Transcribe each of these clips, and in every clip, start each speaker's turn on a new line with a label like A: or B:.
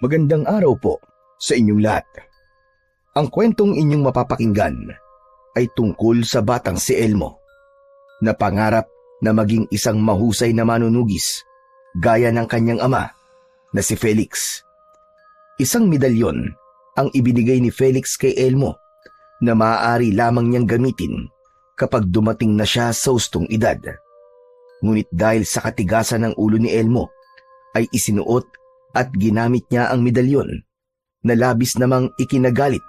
A: Magandang araw po sa inyong lahat. Ang kwentong inyong mapapakinggan ay tungkol sa batang si Elmo na pangarap na maging isang mahusay na manunugis gaya ng kanyang ama na si Felix. Isang medalyon ang ibinigay ni Felix kay Elmo na maaari lamang niyang gamitin kapag dumating na siya sa hustong edad. Ngunit dahil sa katigasan ng ulo ni Elmo ay isinuot at ginamit niya ang medalyon na labis namang ikinagalit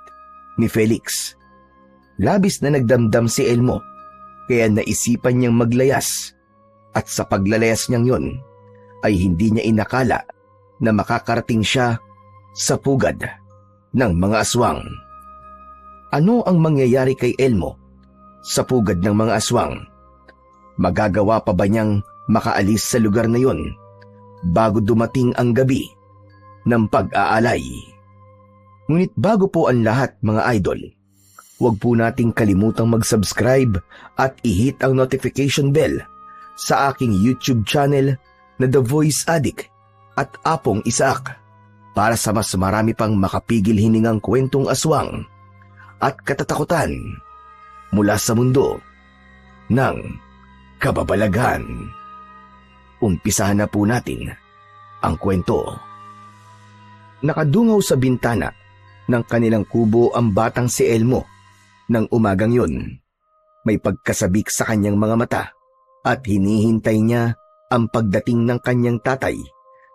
A: ni Felix. Labis na nagdamdam si Elmo kaya naisipan niyang maglayas at sa paglalayas niyang yon ay hindi niya inakala na makakarating siya sa pugad ng mga aswang. Ano ang mangyayari kay Elmo sa pugad ng mga aswang? Magagawa pa ba niyang makaalis sa lugar na yon bago dumating ang gabi ng pag-aalay? Ngunit bago po ang lahat mga idol, huwag po nating kalimutang mag-subscribe at i-hit ang notification bell sa aking YouTube channel na The Voice Addict at Apong Isaac para sa mas marami pang makapigil hiningang kwentong aswang at katatakutan mula sa mundo ng kababalaghan. Umpisahan na po natin ang kwento. Nakadungaw sa bintana ng kanilang kubo ang batang si Elmo ng umagang yun. May pagkasabik sa kanyang mga mata at hinihintay niya ang pagdating ng kanyang tatay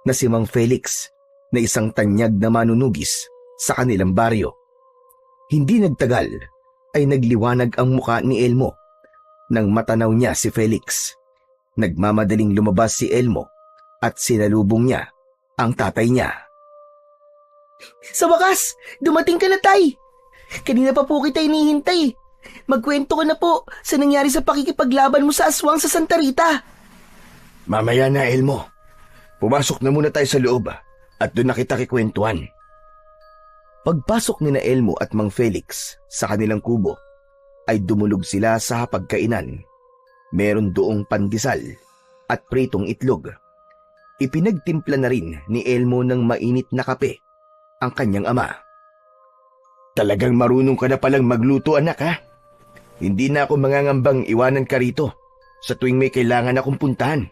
A: na si Mang Felix na isang tanyag na manunugis sa kanilang baryo. Hindi nagtagal ay nagliwanag ang muka ni Elmo nang matanaw niya si Felix. Nagmamadaling lumabas si Elmo at sinalubong niya ang tatay niya.
B: Sa wakas, dumating ka na, tay. Kanina pa po kita inihintay. Magkwento ka na po sa nangyari sa pakikipaglaban mo sa aswang sa Santa Rita.
A: Mamaya na, Elmo. Pumasok na muna tayo sa loob at doon na kita kikwentuhan. Pagpasok ni na Elmo at Mang Felix sa kanilang kubo, ay dumulog sila sa hapagkainan. Meron doong pandesal at pritong itlog. Ipinagtimpla na rin ni Elmo ng mainit na kape ang kanyang ama. Talagang marunong ka na palang magluto, anak, ha? Hindi na ako mangangambang iwanan ka rito sa tuwing may kailangan akong puntahan.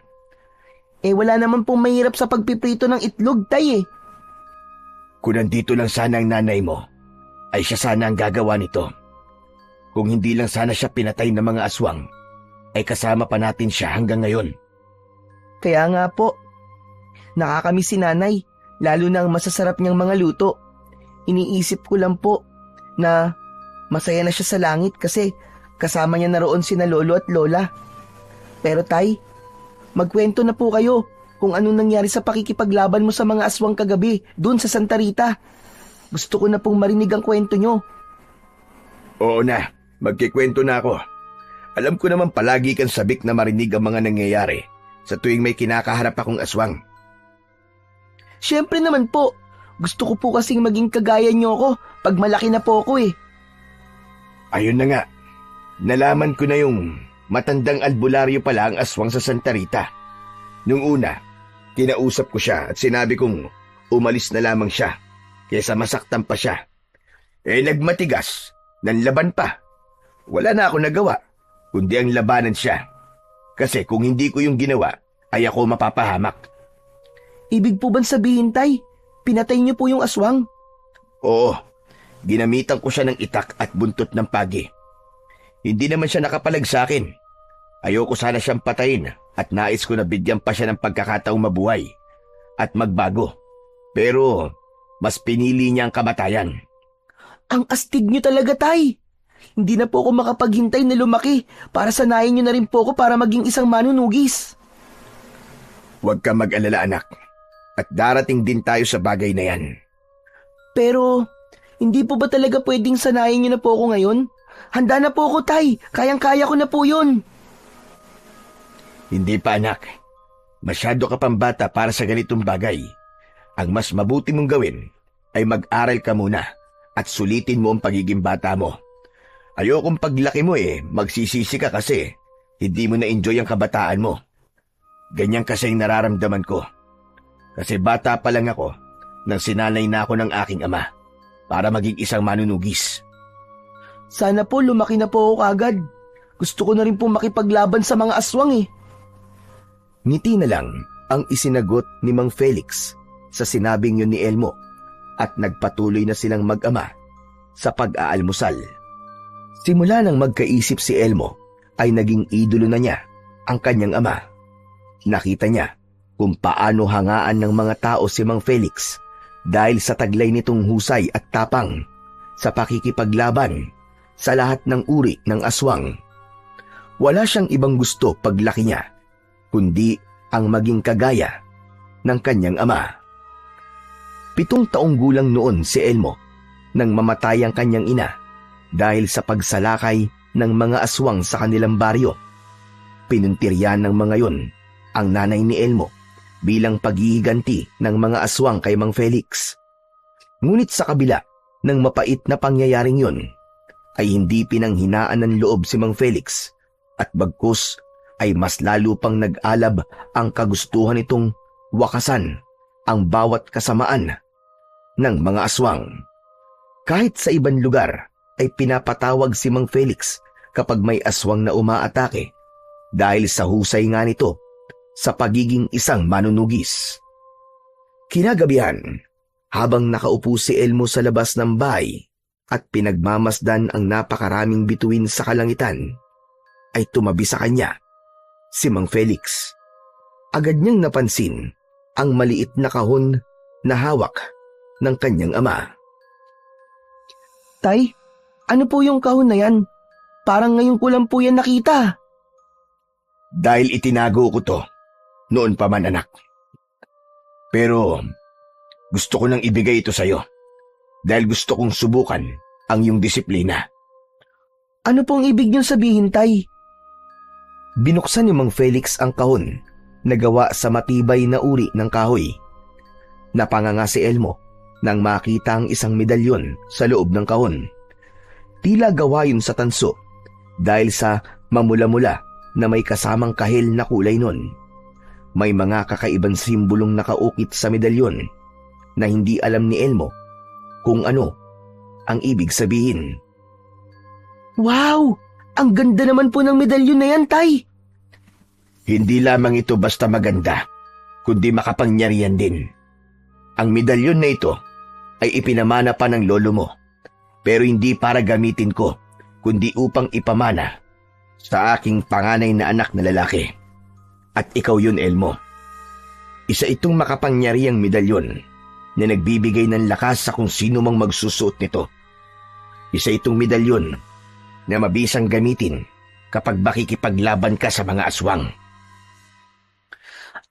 B: Wala naman pong mahirap sa pagpiprito ng itlog, tay.
A: Kung nandito lang sana ang nanay mo, ay siya sana ang gagawa nito. Kung hindi lang sana siya pinatay ng mga aswang, ay kasama pa natin siya hanggang ngayon.
B: Kaya nga po, nakakamiss si nanay, lalo na ang masasarap niyang mga luto. Iniisip ko lang po na masaya na siya sa langit kasi kasama niya na roon sina lolo at lola. Pero tay, magkwento na po kayo kung anong nangyari sa pakikipaglaban mo sa mga aswang kagabi dun sa Santa Rita. Gusto ko na pong marinig ang kwento niyo.
A: Oo na, magkikwento na ako. Alam ko naman palagi kang sabik na marinig ang mga nangyayari sa tuwing may kinakaharap akong aswang.
B: Siyempre naman po, gusto ko po kasing maging kagaya niyo ako pag malaki na po ako .
A: Ayun na nga, nalaman ko na yung matandang albularyo pala ang aswang sa Santa Rita. Nung una, kinausap ko siya at sinabi kong umalis na lamang siya kaysa masaktan pa siya. Nagmatigas, nanlaban pa. Wala na ako nagawa, kundi ang labanan siya. Kasi kung hindi ko yung ginawa, ay ako mapapahamak.
B: Ibig po bang sabihin, tay, pinatay niyo po yung aswang?
A: Oo, ginamitan ko siya ng itak at buntot ng pagi. Hindi naman siya nakapalag sa akin. Ayoko sana siyang patayin at nais ko na bigyan pa siya ng pagkakataong mabuhay at magbago. Pero mas pinili niya ang kamatayan.
B: Ang astig niyo talaga, tay. Hindi na po ako makapaghintay na lumaki para sanayin niyo na rin po ako para maging isang manunugis.
A: Huwag ka mag-alala, anak. At darating din tayo sa bagay na yan.
B: Pero, hindi po ba talaga pwedeng sanayin niyo na po ako ngayon? Handa na po ako, tay. Kayang-kaya ko na po yun.
A: Hindi pa, anak. Masyado ka pang bata para sa ganitong bagay. Ang mas mabuti mong gawin ay mag-aral ka muna at sulitin mo ang pagiging bata mo. Ayokong paglaki mo magsisisi ka kasi hindi mo na-enjoy ang kabataan mo. Ganyan kasi ang nararamdaman ko. Kasi bata pa lang ako, nang sinanay na ako ng aking ama para maging isang manunugis.
B: Sana po lumaki na po ako kagad. Gusto ko na rin po makipaglaban sa mga aswang eh.
A: Ngiti na lang ang isinagot ni Mang Felix sa sinabing yun ni Elmo at nagpatuloy na silang mag-ama sa pag-aalmusal. Simula nang magkaisip si Elmo ay naging idolo na niya ang kanyang ama. Nakita niya kung paano hangaan ng mga tao si Mang Felix dahil sa taglay nitong husay at tapang sa pakikipaglaban sa lahat ng uri ng aswang. Wala siyang ibang gusto paglaki niya, kundi ang maging kagaya ng kanyang ama. 7 taong gulang noon si Elmo nang mamatay ang kanyang ina dahil sa pagsalakay ng mga aswang sa kanilang baryo. Pinuntiryan ng mga yon ang nanay ni Elmo bilang paghihiganti ng mga aswang kay Mang Felix. Ngunit sa kabila ng mapait na pangyayaring yon, ay hindi pinanghinaan ng loob si Mang Felix at bagkus ay mas lalo pang nag-alab ang kagustuhan nitong wakasan ang bawat kasamaan ng mga aswang. Kahit sa ibang lugar ay pinapatawag si Mang Felix kapag may aswang na umaatake dahil sa husay nga nito sa pagiging isang manunugis. Kinagabihan, habang nakaupo si Elmo sa labas ng bahay at pinagmamasdan ang napakaraming bituin sa kalangitan, ay tumabi sa kanya si Mang Felix. Agad niyang napansin ang maliit na kahon na hawak ng kanyang ama.
B: Tay, ano po yung kahon na yan? Parang ngayon ko lang po yan nakita.
A: Dahil itinago ko to, noon pa man anak. Pero gusto ko nang ibigay ito sa'yo dahil gusto kong subukan ang iyong disiplina.
B: Ano pong ibig niyong sabihin, Tay?
A: Binuksan ni Mang Felix ang kahon na gawa sa matibay na uri ng kahoy. Napanganga si Elmo nang makita ang isang medalyon sa loob ng kahon. Tila gawa yun sa tanso dahil sa mamula-mula na may kasamang kahil na kulay nun. May mga kakaibang simbolong nakaukit sa medalyon na hindi alam ni Elmo kung ano ang ibig sabihin.
B: Wow! Ang ganda naman po ng medalyon na yan, Tay!
A: Hindi lamang ito basta maganda, kundi makapangyarihan din. Ang medalyon na ito ay ipinamana pa ng lolo mo, pero hindi para gamitin ko, kundi upang ipamana sa aking panganay na anak na lalaki. At ikaw yun, Elmo. Isa itong makapangyarihang medalyon na nagbibigay ng lakas sa kung sino mang magsusuot nito. Isa itong medalyon na mabisang gamitin kapag makikipaglaban ka sa mga aswang.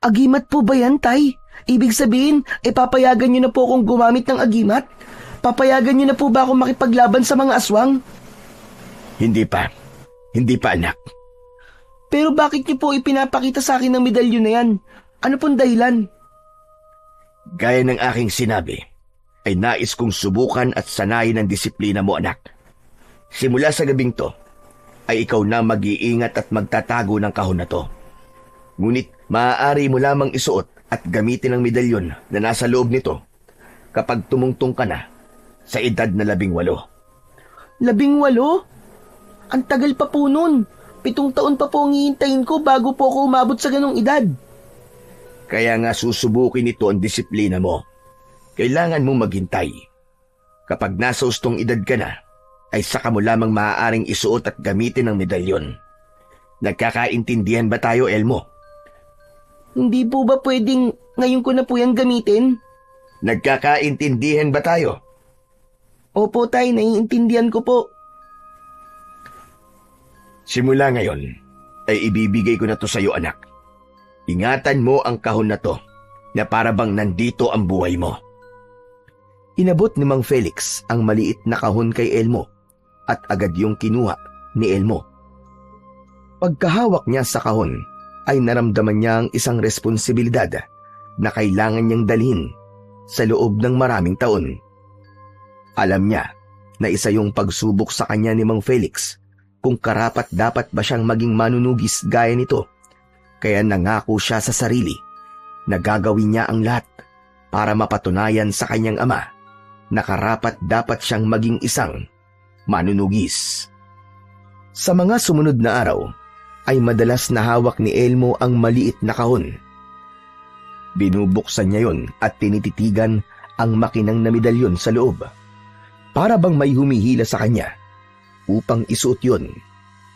B: Agimat po ba yan, Tay? Ibig sabihin, papayagan niyo na po akong gumamit ng agimat? Papayagan niyo na po ba akong makipaglaban sa mga aswang?
A: Hindi pa. Hindi pa, anak.
B: Pero bakit niyo po ipinapakita sa akin ng medalyon na yan? Ano pong dahilan?
A: Gaya ng aking sinabi, ay nais kong subukan at sanayin ang disiplina mo, anak. Simula sa gabing to, ay ikaw na mag-iingat at magtatago ng kahon na to. Ngunit maaari mo lamang isuot at gamitin ang medalyon na nasa loob nito kapag tumungtong ka na sa edad na 18.
B: 18? Ang tagal pa po nun. 7 taon pa po ang hihintayin ko bago po ako umabot sa ganong edad.
A: Kaya nga susubukin ito ang disiplina mo. Kailangan mong maghintay. Kapag nasa ustong edad ka na, ay saka mo lamang maaaring isuot at gamitin ang medalyon. Nagkakaintindihan ba tayo, Elmo?
B: Hindi po ba pwedeng ngayon ko na po yan gamitin?
A: Nagkakaintindihan ba tayo?
B: Opo, Tay, naiintindihan ko po.
A: Simula ngayon, ay ibibigay ko na to sa iyo, anak. Ingatan mo ang kahon na to, na para bang nandito ang buhay mo. Inabot ni Mang Felix ang maliit na kahon kay Elmo, at agad yung kinuha ni Elmo. Pagkahawak niya sa kahon, ay naramdaman niya ang isang responsibilidad na kailangan niyang dalhin sa loob ng maraming taon. Alam niya na isa yung pagsubok sa kanya ni Mang Felix kung karapat-dapat ba siyang maging manunugis gaya nito. Kaya nangako siya sa sarili na gagawin niya ang lahat para mapatunayan sa kanyang ama na karapat dapat siyang maging isang manunugis. Sa mga sumunod na araw, ay madalas na hawak ni Elmo ang maliit na kahon. Binubuksan niya yon at tinititigan ang makinang na medalyon sa loob. Para bang may humihila sa kanya upang isuot yon,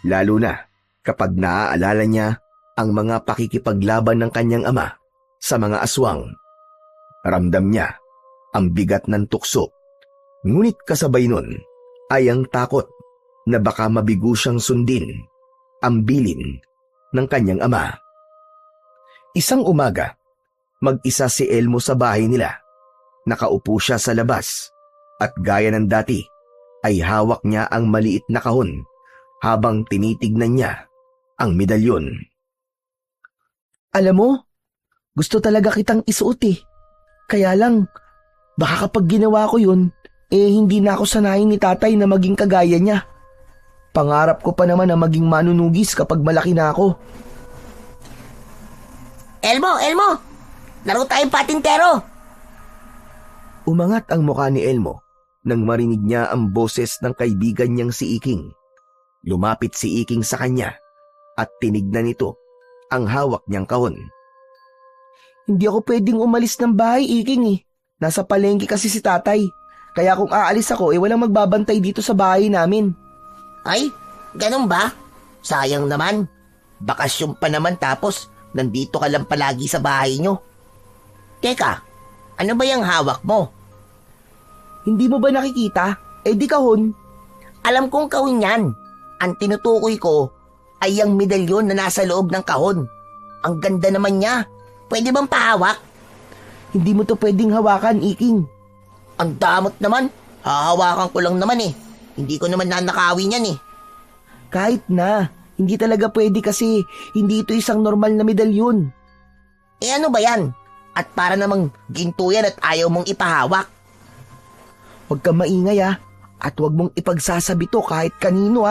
A: lalo na kapag naaalala niya ang mga pakikipaglaban ng kanyang ama sa mga aswang. Ramdam niya ang bigat ng tukso, ngunit kasabay nun ay ang takot na baka mabigo siyang sundin ang bilin ng kanyang ama. Isang umaga, mag-isa si Elmo sa bahay nila. Nakaupo siya sa labas at gaya ng dati ay hawak niya ang maliit na kahon habang tinitignan niya ang medalyon.
B: Alam mo, gusto talaga kitang isuot eh. Kaya lang, baka kapag ginawa ko yun, hindi na ako sanayin ni tatay na maging kagaya niya. Pangarap ko pa naman na maging manunugis kapag malaki na ako.
C: Elmo! Laro tayong patintero!
A: Umangat ang mukha ni Elmo nang marinig niya ang boses ng kaibigan niyang si Iking. Lumapit si Iking sa kanya at tinignan nito ang hawak niyang kahon.
B: Hindi ako pwedeng umalis ng bahay, Iking eh. Nasa palengke kasi si tatay. Kaya kung aalis ako, walang magbabantay dito sa bahay namin.
C: Ay, ganun ba? Sayang naman. Bakasyon pa naman tapos nandito ka lang palagi sa bahay nyo. Teka, ano ba yung hawak mo?
B: Hindi mo ba nakikita? Di kahon.
C: Alam kong kahon yan. Ang tinutukoy ko ay ang medalyon na nasa loob ng kahon. Ang ganda naman niya. Pwede bang pahawak?
B: Hindi mo to pwedeng hawakan, Iking.
C: Ang damot naman. Hahawakan ko lang naman eh. Hindi ko naman nanakawin yan eh.
B: Kahit na, hindi talaga pwede kasi hindi ito isang normal na medalyon.
C: Ano ba yan? At para namang ginto yan at ayaw mong ipahawak.
B: Huwag kang maingay at huwag mong ipagsasabi to kahit kanino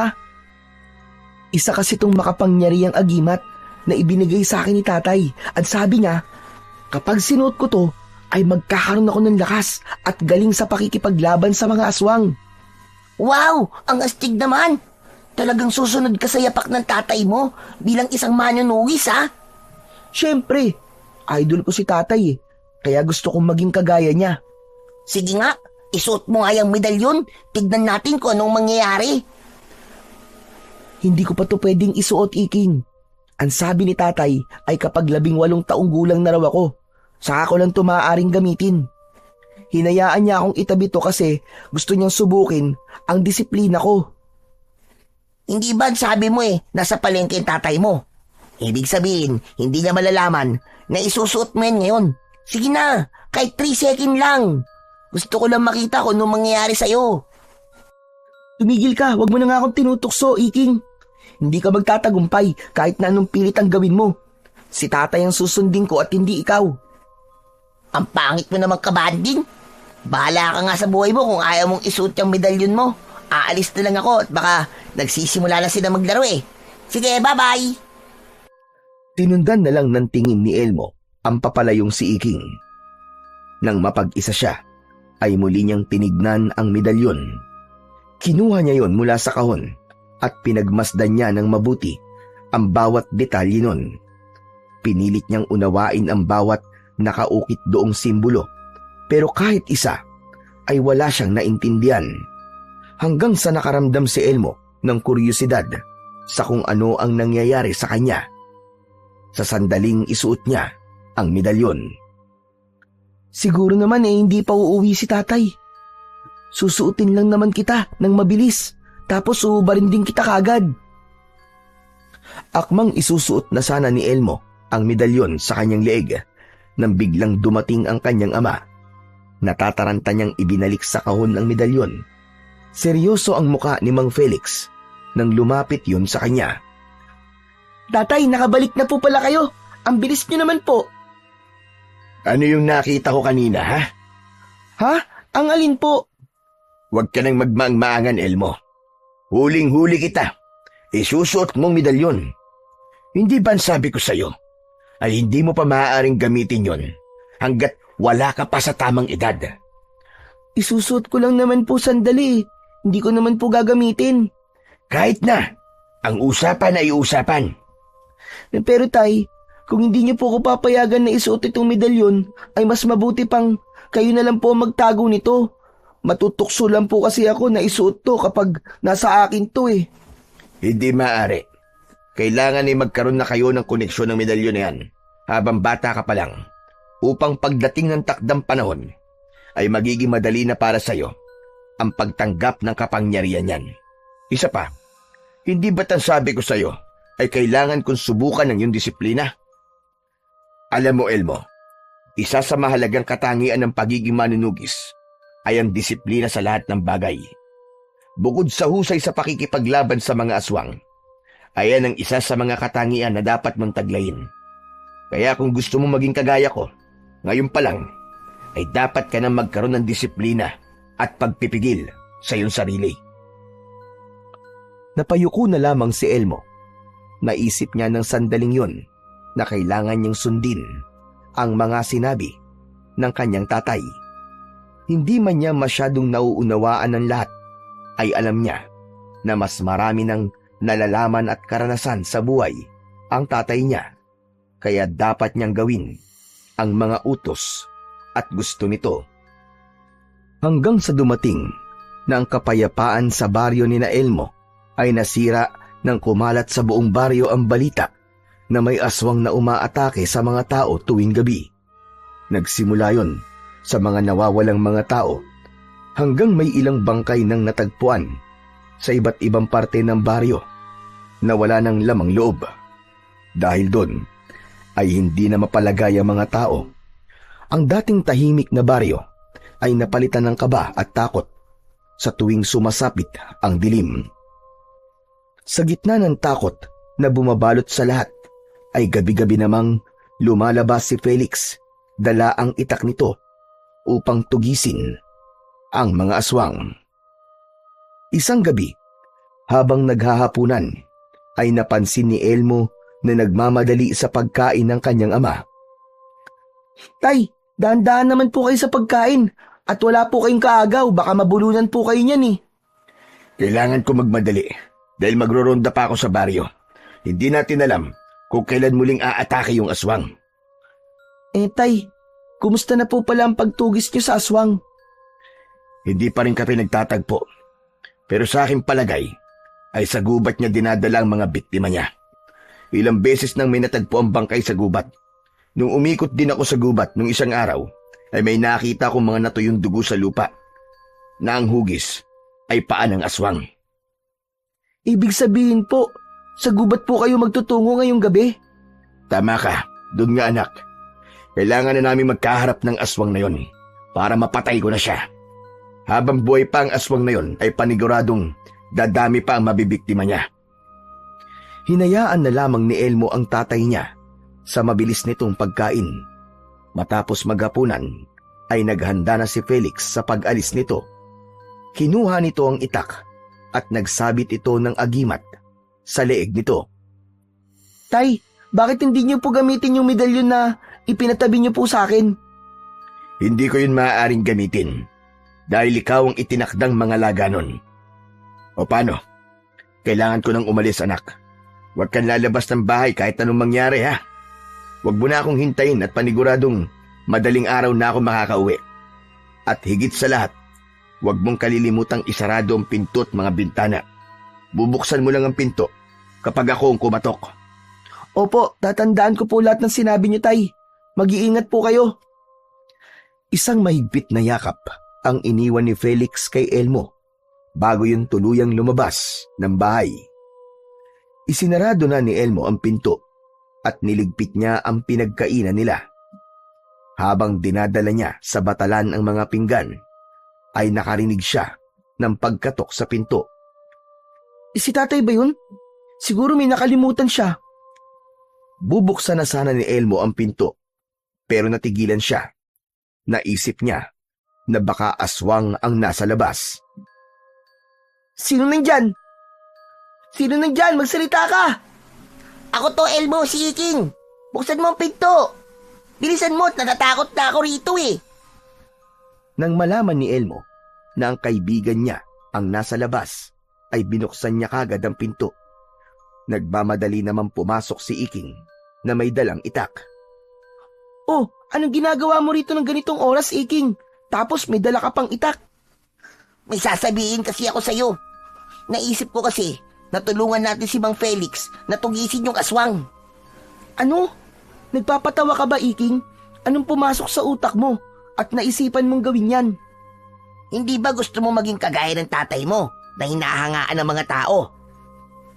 B: Isa kasi itong makapangyarihang agimat na ibinigay sa akin ni tatay at sabi niya, kapag sinuot ko to ay magkakaroon ako ng lakas at galing sa pakikipaglaban sa mga aswang.
C: Wow! Ang astig naman! Talagang susunod ka sa yapak ng tatay mo bilang isang manunugis
B: Siyempre, idol ko si tatay kaya gusto kong maging kagaya niya.
C: Sige nga, isuot mo nga yung medalyon. Tignan natin kung anong mangyayari.
B: Hindi ko pa to pwedeng isuot, Iking. Ang sabi ni tatay ay kapag 18 taong gulang na raw ako, saka ko lang to maaaring gamitin. Hinayaan niya akong itabi to kasi gusto niyang subukin ang disiplina ko.
C: Hindi ba sabi mo nasa palengke yung tatay mo? Ibig sabihin, hindi niya malalaman na isusuot mo yan ngayon. Sige na, kahit 3 second lang. Gusto ko lang makita kung anong mangyayari sa'yo.
B: Tumigil ka, wag mo na nga akong tinutukso, Iking. Hindi ka magtatagumpay kahit na anong pilit ang gawin mo. Si tatay ang susundin ko at hindi ikaw.
C: Ang pangit mo naman kabanding. Bahala ka nga sa buhay mo kung ayaw mong isuot yung medalyon mo. Aalis na lang ako at baka nagsisimula na sila maglaro Sige, bye-bye.
A: Tinundan na lang ng tingin ni Elmo ang papalayong si Iking. Nang mapag-isa siya, ay muli niyang tinignan ang medalyon. Kinuha niya yon mula sa kahon at pinagmasdan niya ng mabuti ang bawat detalye nun. Pinilit niyang unawain ang bawat nakaukit doong simbolo, pero kahit isa ay wala siyang naintindihan. Hanggang sa nakaramdam si Elmo ng kuryosidad sa kung ano ang nangyayari sa kanya. Sa sandaling isuot niya ang medalyon.
B: Siguro naman hindi pa uuwi si tatay. Susuotin lang naman kita ng mabilis, tapos uubarin din kita kagad.
A: Akmang isusuot na sana ni Elmo ang medalyon sa kanyang leeg nang biglang dumating ang kanyang ama. Natataranta niyang ibinalik sa kahon ang medalyon. Seryoso ang muka ni Mang Felix nang lumapit yun sa kanya.
B: Tatay, nakabalik na po pala kayo. Ang bilis niyo naman po.
A: Ano yung nakita ko kanina, ha?
B: Ha? Ang alin po?
A: Huwag ka nang magmaang-maangan, Elmo. Huling-huli kita. Isusuot mong medalyon. Hindi ba sabi ko sa'yo ay hindi mo pa maaaring gamitin yon hanggat Wala ka pa sa tamang edad.
B: Isusuot ko lang naman po sandali. Hindi ko naman po gagamitin.
A: Kahit na, ang usapan ay usapan.
B: Pero tay, kung hindi niyo po ako papayagan na isuot itong medalyon, ay mas mabuti pang kayo na lang po ang magtago nito. Matutukso lang po kasi ako na isuot to kapag nasa akin to eh.
A: Hindi maaari. Kailangan ay magkaroon na kayo ng koneksyon ng medalyon na yan habang bata ka pa lang upang pagdating ng takdang panahon ay magiging madali na para sa'yo ang pagtanggap ng kapangyarihan yan. Isa pa, hindi ba't ang sabi ko sa'yo ay kailangan kong subukan ng iyong disiplina? Alam mo, Elmo, isa sa mahalagang katangian ng pagiging manunugis ay ang disiplina sa lahat ng bagay. Bukod sa husay sa pakikipaglaban sa mga aswang, ayan ang isa sa mga katangian na dapat mong taglayin. Kaya kung gusto mong maging kagaya ko, ngayon pa lang, ay dapat ka nang magkaroon ng disiplina at pagpipigil sa iyong sarili.
B: Napayuko na lamang si Elmo. Naisip niya ng sandaling yon na kailangan niyang sundin ang mga sinabi ng kanyang tatay. Hindi man niya masyadong nauunawaan ng lahat, ay alam niya na mas marami ng nalalaman at karanasan sa buhay ang tatay niya, kaya dapat niyang gawin ang mga utos at gusto nito. Hanggang sa dumating na ang kapayapaan sa baryo ni na Elmo ay nasira nang kumalat sa buong baryo ang balita na may aswang na umaatake sa mga tao tuwing gabi. Nagsimula yon sa mga nawawalang mga tao hanggang may ilang bangkay nang natagpuan sa iba't ibang parte ng baryo na wala ng lamang loob. Dahil doon ay hindi na mapalagay ang mga tao. Ang dating tahimik na baryo ay napalitan ng kaba at takot sa tuwing sumasapit ang dilim. Sa gitna ng takot na bumabalot sa lahat, ay gabi-gabi namang lumalabas si Felix, dala ang itak nito upang tugisin ang mga aswang. Isang gabi, habang naghahapunan, ay napansin ni Elmo na nagmamadali sa pagkain ng kanyang ama. Tay, dahan-dahan naman po kayo sa pagkain at wala po kayong kaagaw, baka mabulunan po kayo niyan eh.
A: Kailangan ko magmadali dahil magroronda pa ako sa baryo. Hindi natin alam kung kailan muling aatake yung aswang.
B: Tay, kumusta na po pala ang pagtugis niyo sa aswang?
A: Hindi pa rin kami nagtatagpo. Pero sa aking palagay, ay sa gubat niya dinadala ang mga biktima niya. Ilang beses nang may natagpo ang bangkay sa gubat. Nung umikot din ako sa gubat nung isang araw, ay may nakita akong mga natuyong dugo sa lupa, na ang hugis ay paa ng aswang.
B: Ibig sabihin po, sa gubat po kayo magtutungo ngayong gabi?
A: Tama ka, doon nga anak. Kailangan na namin magkaharap ng aswang na yon para mapatay ko na siya. Habang buhay pa ang aswang na yon ay paniguradong dadami pa ang mabibiktima niya.
B: Hinayaan na lamang ni Elmo ang tatay niya sa mabilis nitong pagkain. Matapos maghapunan ay naghanda na si Felix sa pag-alis nito. Kinuha nito ang itak at nagsabit ito ng agimat sa leeg nito. Tay, bakit hindi niyo po gamitin yung medalyon na ipinatabi niyo po sa akin?
A: Hindi ko yun maaaring gamitin dahil ikaw ang itinakdang mga laganon. O paano? Kailangan ko nang umalis, anak. Huwag kang lalabas ng bahay kahit anong mangyari, ha? Huwag mo na akong hintayin at paniguradong madaling araw na ako makakauwi. At higit sa lahat, huwag mong kalilimutang isarado ang pinto at mga bintana. Bubuksan mo lang ang pinto kapag ako ang kumatok.
B: Opo, tatandaan ko po lahat ng sinabi niyo, tay. Mag-iingat po kayo. Isang mahigpit na yakap ang iniwan ni Felix kay Elmo bago yung tuluyang lumabas ng bahay. Isinarado na ni Elmo ang pinto at niligpit niya ang pinagkainan nila. Habang dinadala niya sa batalan ang mga pinggan, ay nakarinig siya ng pagkatok sa pinto. Si tatay ba yun? Siguro may nakalimutan siya. Bubuksan na sana ni Elmo ang pinto, pero natigilan siya. Naisip niya na baka aswang ang nasa labas. Sino nandyan? Sino nandyan? Magsalita ka!
C: Ako to, Elmo, si King. Buksan mo ang pinto. Bilisan mo, natatakot na ako rito eh.
A: Nang malaman ni Elmo na ang kaibigan niya ang nasa labas, ay binuksan niya kagad ang pinto. Nagmamadali naman pumasok si Iking na may dalang itak.
B: Oh, anong ginagawa mo rito ng ganitong oras, Iking? Tapos may dala ka pang itak.
C: May sasabihin kasi ako sa'yo. Naisip ko kasi na tulungan natin si Mang Felix na tugisin yung aswang.
B: Ano? Nagpapatawa ka ba, Iking? Anong pumasok sa utak mo at naisipan mong gawin yan?
C: Hindi ba gusto mo maging kagaya ng tatay mo na hinahangaan ng mga tao?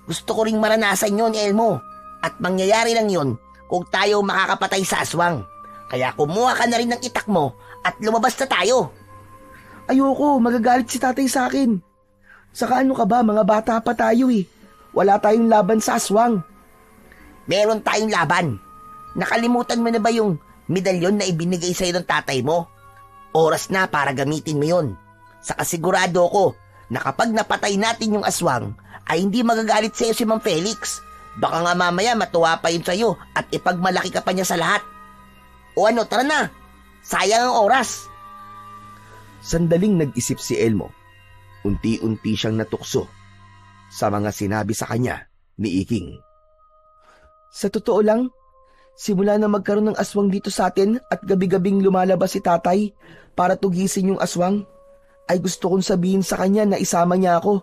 C: Gusto ko ring maranasan yon, Elmo. At mangyayari lang yon kung tayo makakapatay sa aswang. Kaya kumuha ka na rin ng itak mo at lumabas na tayo.
B: Ayoko, magagalit si tatay sa akin. Saka ano ka ba, mga bata pa tayo eh. Wala tayong laban sa aswang.
C: Meron tayong laban. Nakalimutan mo na ba yung medalyon na ibinigay sa'yo ng tatay mo? Oras na para gamitin mo yon. Saka sigurado ko na kapag napatay natin yung aswang, ay hindi magagalit sa'yo si Mang Felix. Baka nga mamaya matuwa pa yun sa'yo at ipagmalaki ka pa niya sa lahat. O ano, tara na. Sayang ang oras.
A: Sandaling nag-isip si Elmo. Unti-unti siyang natukso sa mga sinabi sa kanya ni Iking.
B: Sa totoo lang, simula na magkaroon ng aswang dito sa atin at gabi-gabing lumalabas si tatay para tugisin yung aswang, ay gusto kong sabihin sa kanya na isama niya ako.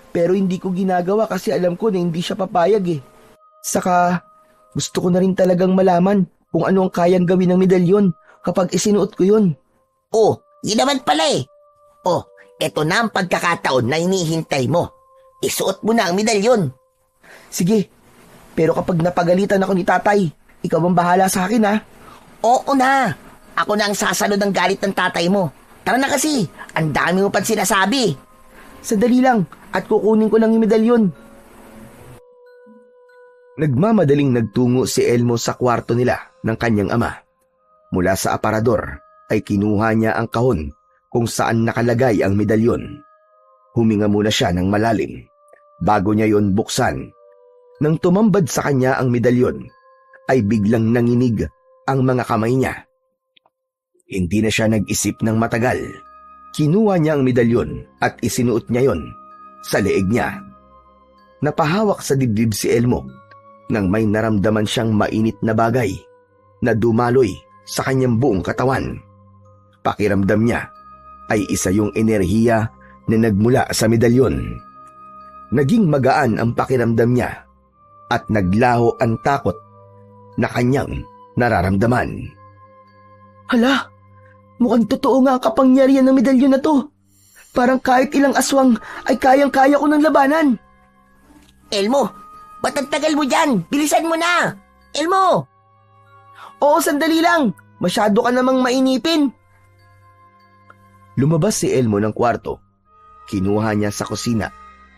B: Pero hindi ko ginagawa kasi alam ko na hindi siya papayag eh. Saka gusto ko na rin talagang malaman kung ano ang kayang gawin ng medalyon kapag isinuot ko yun.
C: Oh, yun naman pala eh. Oh, eto na ang pagkakataon na hinihintay mo. Isuot mo na ang medalyon.
B: Sige, pero kapag napagalitan ako ni tatay, ikaw ang bahala sa akin ha.
C: Oo na. Ako na ang sasalo ng galit ng tatay mo. Tara na kasi, ang dami mo pang sinasabi.
B: Sandali lang at kukunin ko lang yung medalyon.
A: Nagmamadaling nagtungo si Elmo sa kwarto nila ng kanyang ama. Mula sa aparador ay kinuha niya ang kahon kung saan nakalagay ang medalyon. Huminga muna siya ng malalim bago niya yon buksan. Nang tumambad sa kanya ang medalyon, ay biglang nanginig ang mga kamay niya. Hindi na siya nag-isip ng matagal. Kinuha niya ang medalyon at isinuot niya yon sa leeg niya. Napahawak sa dibdib si Elmo nang may naramdaman siyang mainit na bagay na dumaloy sa kanyang buong katawan. Pakiramdam niya ay isa yung enerhiya na nagmula sa medalyon. Naging magaan ang pakiramdam niya at naglaho ang takot na kanyang nararamdaman.
B: Hala, mukhang totoo nga ang kapangyarihan ng medalyon na to. Parang kahit ilang aswang ay kayang-kaya ko ng labanan.
C: Elmo, ba't ang tagal mo dyan? Bilisan mo na! Elmo!
B: Oo, sandali lang. Masyado ka namang mainipin.
A: Lumabas si Elmo ng kwarto. Kinuha niya sa kusina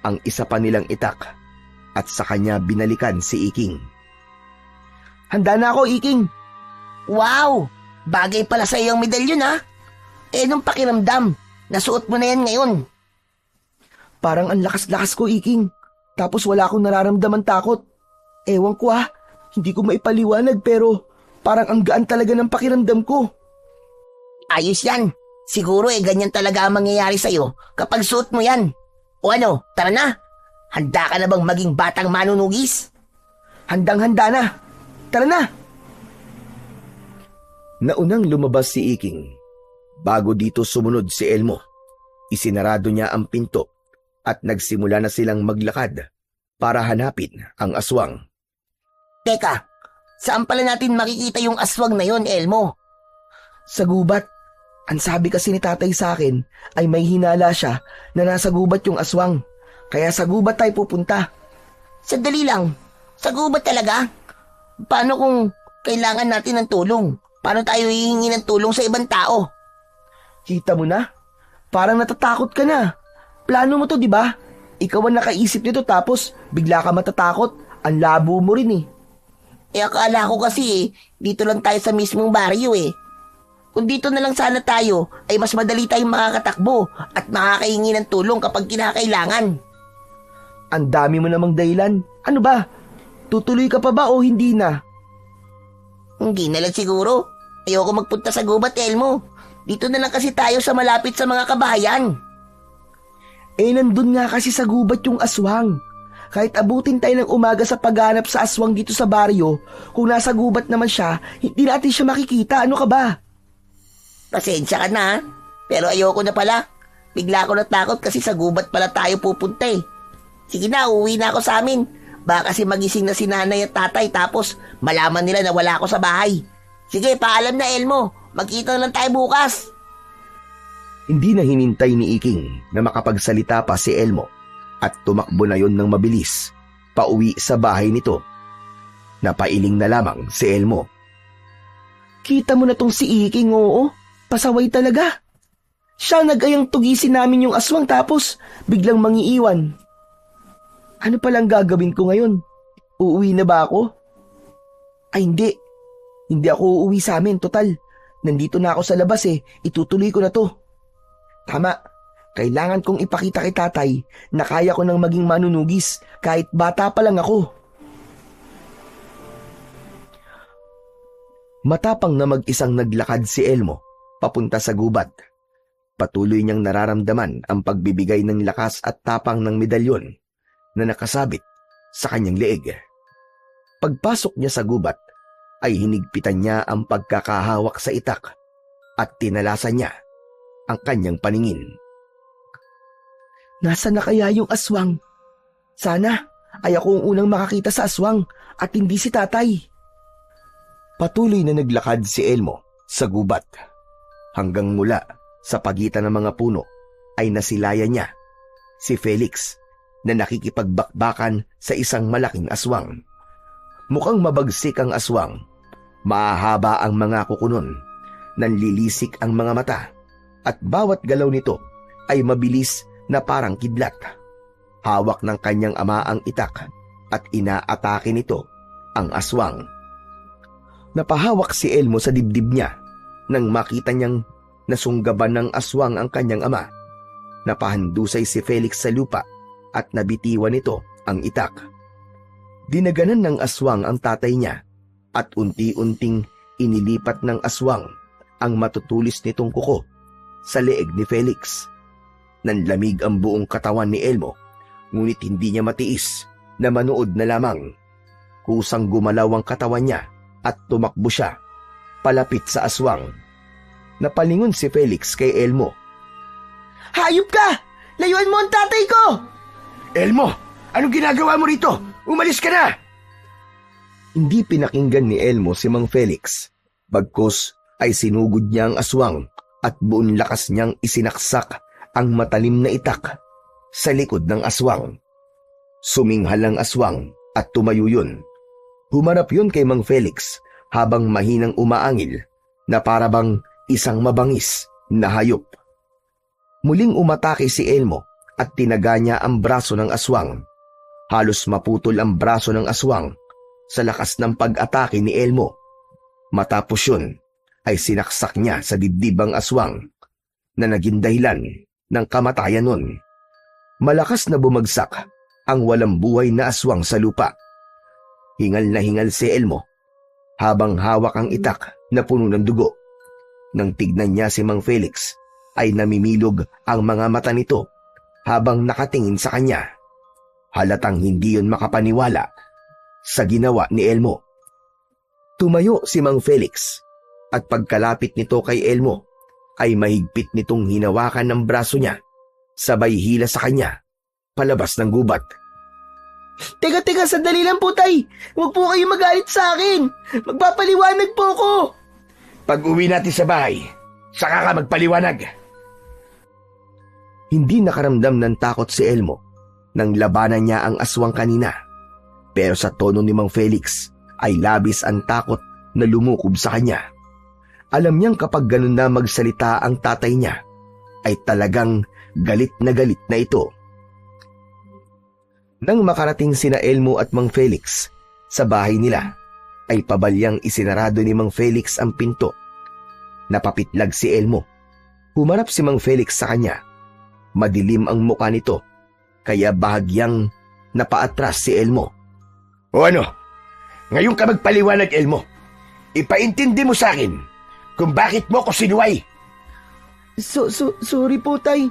A: ang isa pa nilang itak at sa kanya binalikan si Iking.
B: Handa na ako, Iking.
C: Wow! Bagay pala sa iyong medalyon ha? Eh nung pakiramdam, nasuot mo na yan ngayon.
B: Parang ang lakas-lakas ko, Iking. Tapos wala akong nararamdaman takot. Ewan ko ha, hindi ko maipaliwanag pero parang ang gaan talaga ng pakiramdam ko.
C: Ayos yan. Siguro ganyan talaga ang mangyayari sa'yo kapag suot mo yan. O ano, tara na. Handa ka na bang maging batang manunugis?
B: Handang-handa na. Tara na.
A: Naunang lumabas si Iking. Bago dito sumunod si Elmo. Isinarado niya ang pinto at nagsimula na silang maglakad para hanapin ang aswang.
C: Teka, saan pala natin makikita yung aswang na yon, Elmo?
B: Sa gubat. Ang sabi kasi ni tatay sa akin ay may hinala siya na nasa gubat yung aswang. Kaya sa gubat tayo pupunta.
C: Sandali lang. Sa gubat talaga? Paano kung kailangan natin ng tulong? Paano tayo hihingi ng tulong sa ibang tao?
B: Kita mo na? Parang natatakot ka na. Plano mo to, di ba? Ikaw ang nakaisip nito tapos bigla ka matatakot. Ang labo mo rin eh.
C: Eh akala ko kasi dito lang tayo sa mismong baryo eh. Kung dito na lang sana tayo, ay mas madali tayong makakatakbo at makakahingi ng tulong kapag kinakailangan.
B: Ang dami mo namang dahilan. Ano ba? Tutuloy ka pa ba o hindi na?
C: Hindi na lang siguro. Ayoko magpunta sa gubat, Elmo. Dito na lang kasi tayo sa malapit sa mga kabahayan.
B: Eh, nandun nga kasi sa gubat yung aswang. Kahit abutin tayo ng umaga sa paghanap sa aswang dito sa baryo, kung nasa gubat naman siya, hindi natin siya makikita. Ano ka ba?
C: Pasensya ka na, ha? Pero ayoko na pala. Bigla ako natakot kasi sa gubat pala tayo pupunta eh. Sige na, uuwi na ako sa amin. Baka kasi magising na si nanay at tatay tapos malaman nila na wala ako sa bahay. Sige, paalam na Elmo. Magkita na lang tayo bukas.
A: Hindi na hinintay ni Iking na makapagsalita pa si Elmo at tumakbo na yon ng mabilis pauwi sa bahay nito. Napailing na lamang si Elmo.
B: Kita mo na tong si Iking, oo. Pasaway talaga. Siya nag-ayang tugisin namin yung aswang tapos biglang mangiiwan. Ano palang gagawin ko ngayon? Uuwi na ba ako? Ay hindi. Hindi ako uuwi sa amin, total. Nandito na ako sa labas eh. Itutuloy ko na to. Tama. Kailangan kong ipakita kay tatay na kaya ko nang maging manunugis kahit bata pa lang ako.
A: Matapang na mag-isang naglakad si Elmo papunta sa gubat. Patuloy niyang nararamdaman ang pagbibigay ng lakas at tapang ng medalyon na nakasabit sa kanyang leeg. Pagpasok niya sa gubat, ay hinigpitan niya ang pagkakahawak sa itak at tinalasan niya ang kanyang paningin.
B: Nasaan na kaya yung aswang? Sana ay ako ang unang makakita sa aswang at hindi si tatay.
A: Patuloy na naglakad si Elmo sa gubat hanggang mula sa pagitan ng mga puno ay nasilayan niya si Felix na nakikipagbakbakan sa isang malaking aswang. Mukhang mabagsik ang aswang. Mahahaba ang mga kukunon, nanlilisik ang mga mata, at bawat galaw nito ay mabilis na parang kidlat. Hawak ng kanyang ama ang itak at inaatake nito ang aswang. Napahawak si Elmo sa dibdib niya nang makita niyang nasunggaban ng aswang ang kanyang ama. Napahandusay si Felix sa lupa at nabitiwan nito ang itak. Dinaganan ng aswang ang tatay niya at unti-unting inilipat ng aswang ang matutulis nitong kuko sa leeg ni Felix. Nanlamig ang buong katawan ni Elmo, ngunit hindi niya matiis na manood na lamang. Kusang gumalaw ang katawan niya at tumakbo siya palapit sa aswang. Napalingon si Felix kay Elmo.
B: Hayop ka! Layuan mo ang tatay ko!
A: Elmo, anong ginagawa mo rito? Umalis ka na! Hindi pinakinggan ni Elmo si Mang Felix. Bagkus ay sinugod niya ang aswang at buong lakas niyang isinaksak ang matalim na itak sa likod ng aswang. Suminghal ang aswang at tumayo yun. Humarap yun kay Mang Felix habang mahinang umaangil na parabang isang mabangis na hayop. Muling umatake si Elmo at tinaga niya ang braso ng aswang. Halos maputol ang braso ng aswang sa lakas ng pag-atake ni Elmo. Matapos yun, ay sinaksak niya sa dibdib ang aswang na naging dahilan ng kamatayan nun. Malakas na bumagsak ang walang buhay na aswang sa lupa. Hingal na hingal si Elmo habang hawak ang itak na puno ng dugo. Nang tignan niya si Mang Felix, ay namimilog ang mga mata nito habang nakatingin sa kanya. Halatang hindi yun makapaniwala sa ginawa ni Elmo. Tumayo si Mang Felix at pagkalapit nito kay Elmo ay mahigpit nitong hinawakan ng braso niya, sabay hila sa kanya palabas ng gubat.
B: Teka, sandali lang po, tay. Huwag po kayo magalit sa akin. Magpapaliwanag po ko.
A: Pag uwi natin sa bahay, saka ka magpaliwanag. Hindi nakaramdam ng takot si Elmo nang labanan niya ang aswang kanina. Pero sa tono ni Mang Felix ay labis ang takot na lumukob sa kanya. Alam niyang kapag ganun na magsalita ang tatay niya, ay talagang galit na ito. Nang makarating sina Elmo at Mang Felix sa bahay nila, ay pabalyang isinarado ni Mang Felix ang pinto. Napapitlag si Elmo. Humarap si Mang Felix sa kanya. Madilim ang mukha nito, kaya bahagyang napaatras si Elmo. O ano? Ngayon ka magpaliwanag, Elmo. Ipaintindi mo sa akin kung bakit mo ko sinuway.
B: Sorry po, Tay.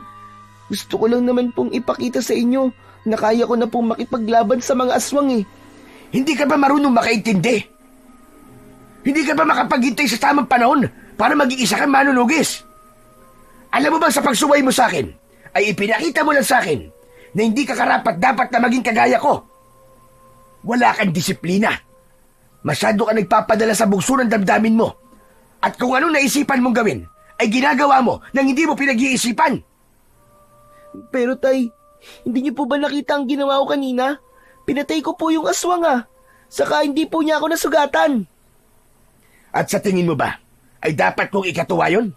B: Gusto ko lang naman pong ipakita sa inyo na kaya ko na pong makipaglaban sa mga aswang eh.
A: Hindi ka ba marunong makaintindi? Hindi ka ba makapaghintay sa tamang panahon para maging isa kang manunugis? Alam mo bang sa pagsuway mo sa akin, ay ipinakita mo lang sa akin na hindi ka karapat-dapat na maging kagaya ko. Wala kang disiplina. Masyado ka nagpapadala sa bugso ng damdamin mo. At kung anong naisipan mong gawin, ay ginagawa mo nang hindi mo pinag-iisipan.
B: Pero Tay, hindi niyo po ba nakita ang ginawa ko kanina? Pinatay ko po yung aswang Saka hindi po niya ako nasugatan.
A: At sa tingin mo ba, ay dapat kong ikatuwa yun?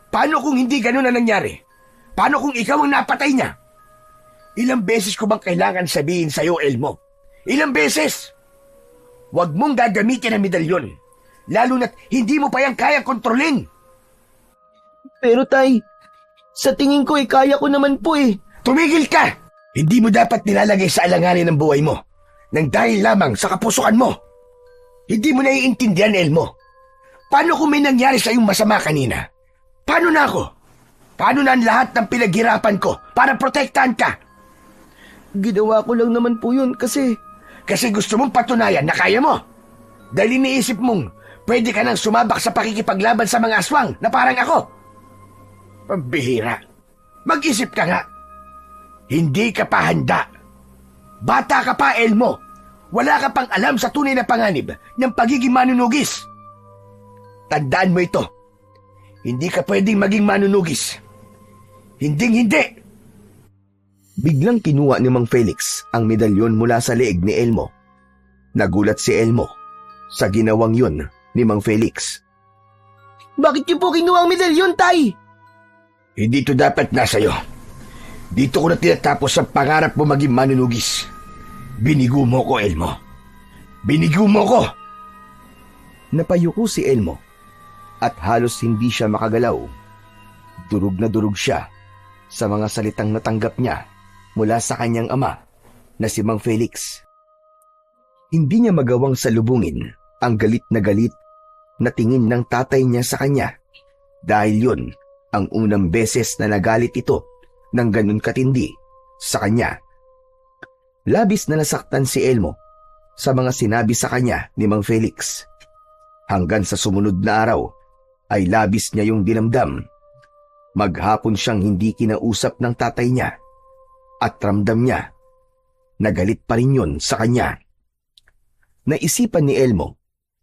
A: Paano kung hindi ganun na nangyari? Paano kung ikaw ang napatay niya? Ilang beses ko bang kailangan sabihin sa'yo, Elmo? Ilang beses? Huwag mong gagamitin ang medalyon, lalo na't hindi mo pa yan kayang kontrolin.
B: Pero Tay, sa tingin ko kaya ko naman po eh.
A: Tumigil ka! Hindi mo dapat nilalagay sa alanganin ng buhay mo nang dahil lamang sa kapusukan mo. Hindi mo naiintindihan, Elmo. Paano kung may nangyari sa iyong masama kanina? Paano na ako? Paano na ang lahat ng pinaghirapan ko para protektahan ka?
B: Ginawa ko lang naman po yun kasi
A: gusto mong patunayan na kaya mo. Dahil iniisip mong pwede ka nang sumabak sa pakikipaglaban sa mga aswang na parang ako. Pambihira. Mag-isip ka nga. Hindi ka pa handa. Bata ka pa, Elmo. Wala ka pang alam sa tunay na panganib ng pagiging manunugis. Tandaan mo ito. Hindi ka pwedeng maging manunugis. Hinding-hindi.
B: Biglang kinuha ni Mang Felix ang medalyon mula sa leeg ni Elmo. Nagulat si Elmo sa ginawang yun ni Mang Felix. Bakit niyo po kinuha ang medalyon, Tay?
A: Hindi to dapat nasa iyo. Dito ko na tinatapos ang pangarap mo maging manunugis. Binigo mo ko, Elmo. Binigo mo ko!
B: Napayuko si Elmo at halos hindi siya makagalaw. Durog na durog siya sa mga salitang natanggap niya mula sa kanyang ama na si Mang Felix. Hindi niya magawang salubungin ang galit na tingin ng tatay niya sa kanya dahil yun ang unang beses na nagalit ito ng ganun katindi sa kanya. Labis na nasaktan si Elmo sa mga sinabi sa kanya ni Mang Felix. Hanggang sa sumunod na araw ay labis niya yung dinamdam. Maghapon siyang hindi kinausap ng tatay niya at ramdam niya na galit pa rin yun sa kanya. Naisipan ni Elmo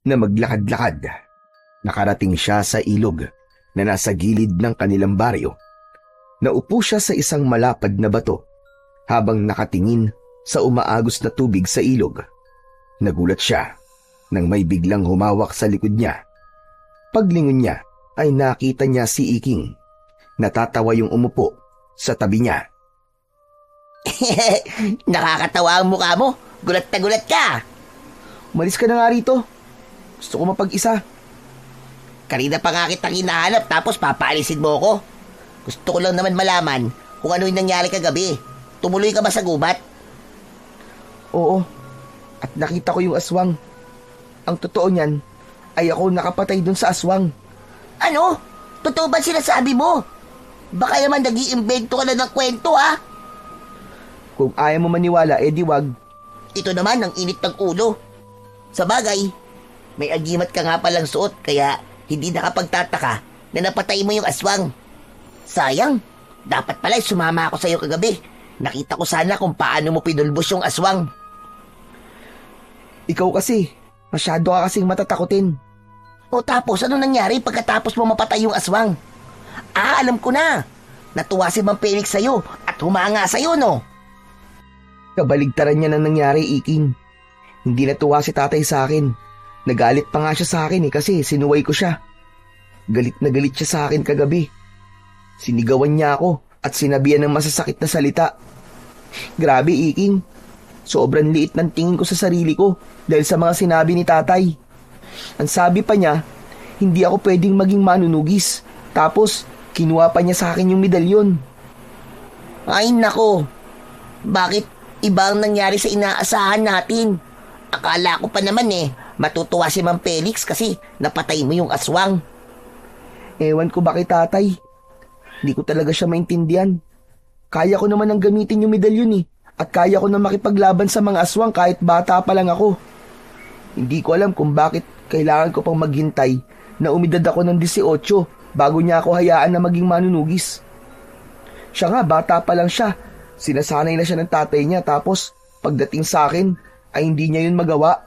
B: na maglakad-lakad. Nakarating siya sa ilog na nasa gilid ng kanilang baryo. Naupo siya sa isang malapad na bato habang nakatingin sa umaagos na tubig sa ilog. Nagulat siya nang may biglang humawak sa likod niya. Paglingon niya ay nakita niya si Iking. Natatawa yung umupo sa tabi niya.
C: Nakakatawa ang mukha mo. Gulat na gulat ka.
B: Umalis ka na nga rito. Gusto ko mapag-isa.
C: Kanina pa nga kitang hinahanap tapos papaalisin mo ko. Gusto ko lang naman malaman kung ano yung nangyari kagabi. Tumuloy ka ba sa gubat?
B: Oo. At nakita ko yung aswang. Ang totoo niyan ay ako nakapatay dun sa aswang.
C: Ano? Totoo ba sinasabi mo? Baka naman nag-iimbento ka na ng kwento, ha?
B: Kung ayaw mo maniwala, edi wag.
C: Ito naman ang init ng ulo. Sa bagay, may agimat ka nga palang suot kaya hindi nakapagtataka na napatay mo yung aswang. Sayang, dapat pala sumama ako sa iyo kagabi. Nakita ko sana kung paano mo pinulbos yung aswang.
B: Ikaw kasi, masyado ka kasing matatakutin.
C: O tapos, ano nangyari pagkatapos mo mapatay yung aswang? Ah, alam ko na. Natuwa si Mang Felix sa'yo at humanga sa'yo, no?
B: Kabaligtaran niya na nangyari, Iking. Hindi natuwa si tatay sa akin. Nagalit pa nga siya sa akin kasi sinuway ko siya. Galit na galit siya sa akin kagabi. Sinigawan niya ako at sinabihan ng masasakit na salita. Grabe, Iking. Sobrang liit ng tingin ko sa sarili ko dahil sa mga sinabi ni tatay. Ang sabi pa niya, hindi ako pwedeng maging manunugis. Tapos, kinuha pa niya sa akin yung medalyon.
C: Ay nako, bakit iba ang nangyari sa inaasahan natin? Akala ko pa naman Matutuwa si Mang Felix kasi napatay mo yung aswang.
B: Ewan ko ba kay tatay. Hindi ko talaga siya maintindihan. Kaya ko naman ang gamitin yung medalyon eh. At kaya ko na makipaglaban sa mga aswang kahit bata pa lang ako. Hindi ko alam kung bakit kailangan ko pang maghintay na umidad ako ng 18 bago niya ako hayaan na maging manunugis. Siya nga, bata pa lang siya. Sinasanay na siya ng tatay niya tapos pagdating sa akin ay hindi niya yun magawa.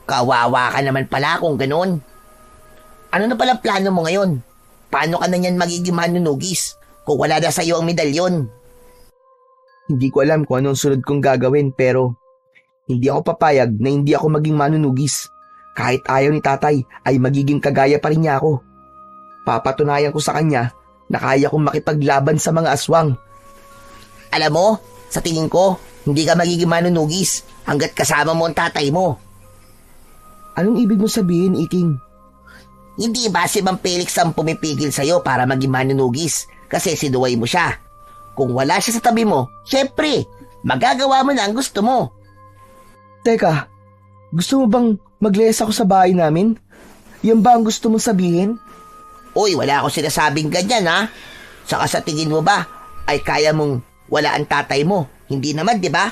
C: Kawawa ka naman pala kung ganun. Ano na palang plano mo ngayon? Paano ka na niyan magiging manunugis kung wala na sa'yo ang medalyon?
B: Hindi ko alam kung anong sunod kong gagawin pero hindi ako papayag na hindi ako maging manunugis. Kahit ayaw ni tatay ay magiging kagaya pa rin niya ako. Papatunayan ko sa kanya na kaya kong makipaglaban sa mga aswang.
C: Alam mo, sa tingin ko, hindi ka magiging manunugis hanggat kasama mo ang tatay mo.
B: Anong ibig mo sabihin, Iking?
C: Hindi ba si Mang Felix ang pumipigil sa'yo para maging manunugis kasi sinuway mo siya? Kung wala siya sa tabi mo, syempre, magagawa mo na ang gusto mo.
B: Teka, gusto mo bang maglayas ako sa bahay namin? Yan ba ang gusto mong sabihin?
C: Uy, wala akong sinasabing ganyan ha. Saka sa tingin mo ba, ay kaya mong wala ang tatay mo? Hindi naman, di ba?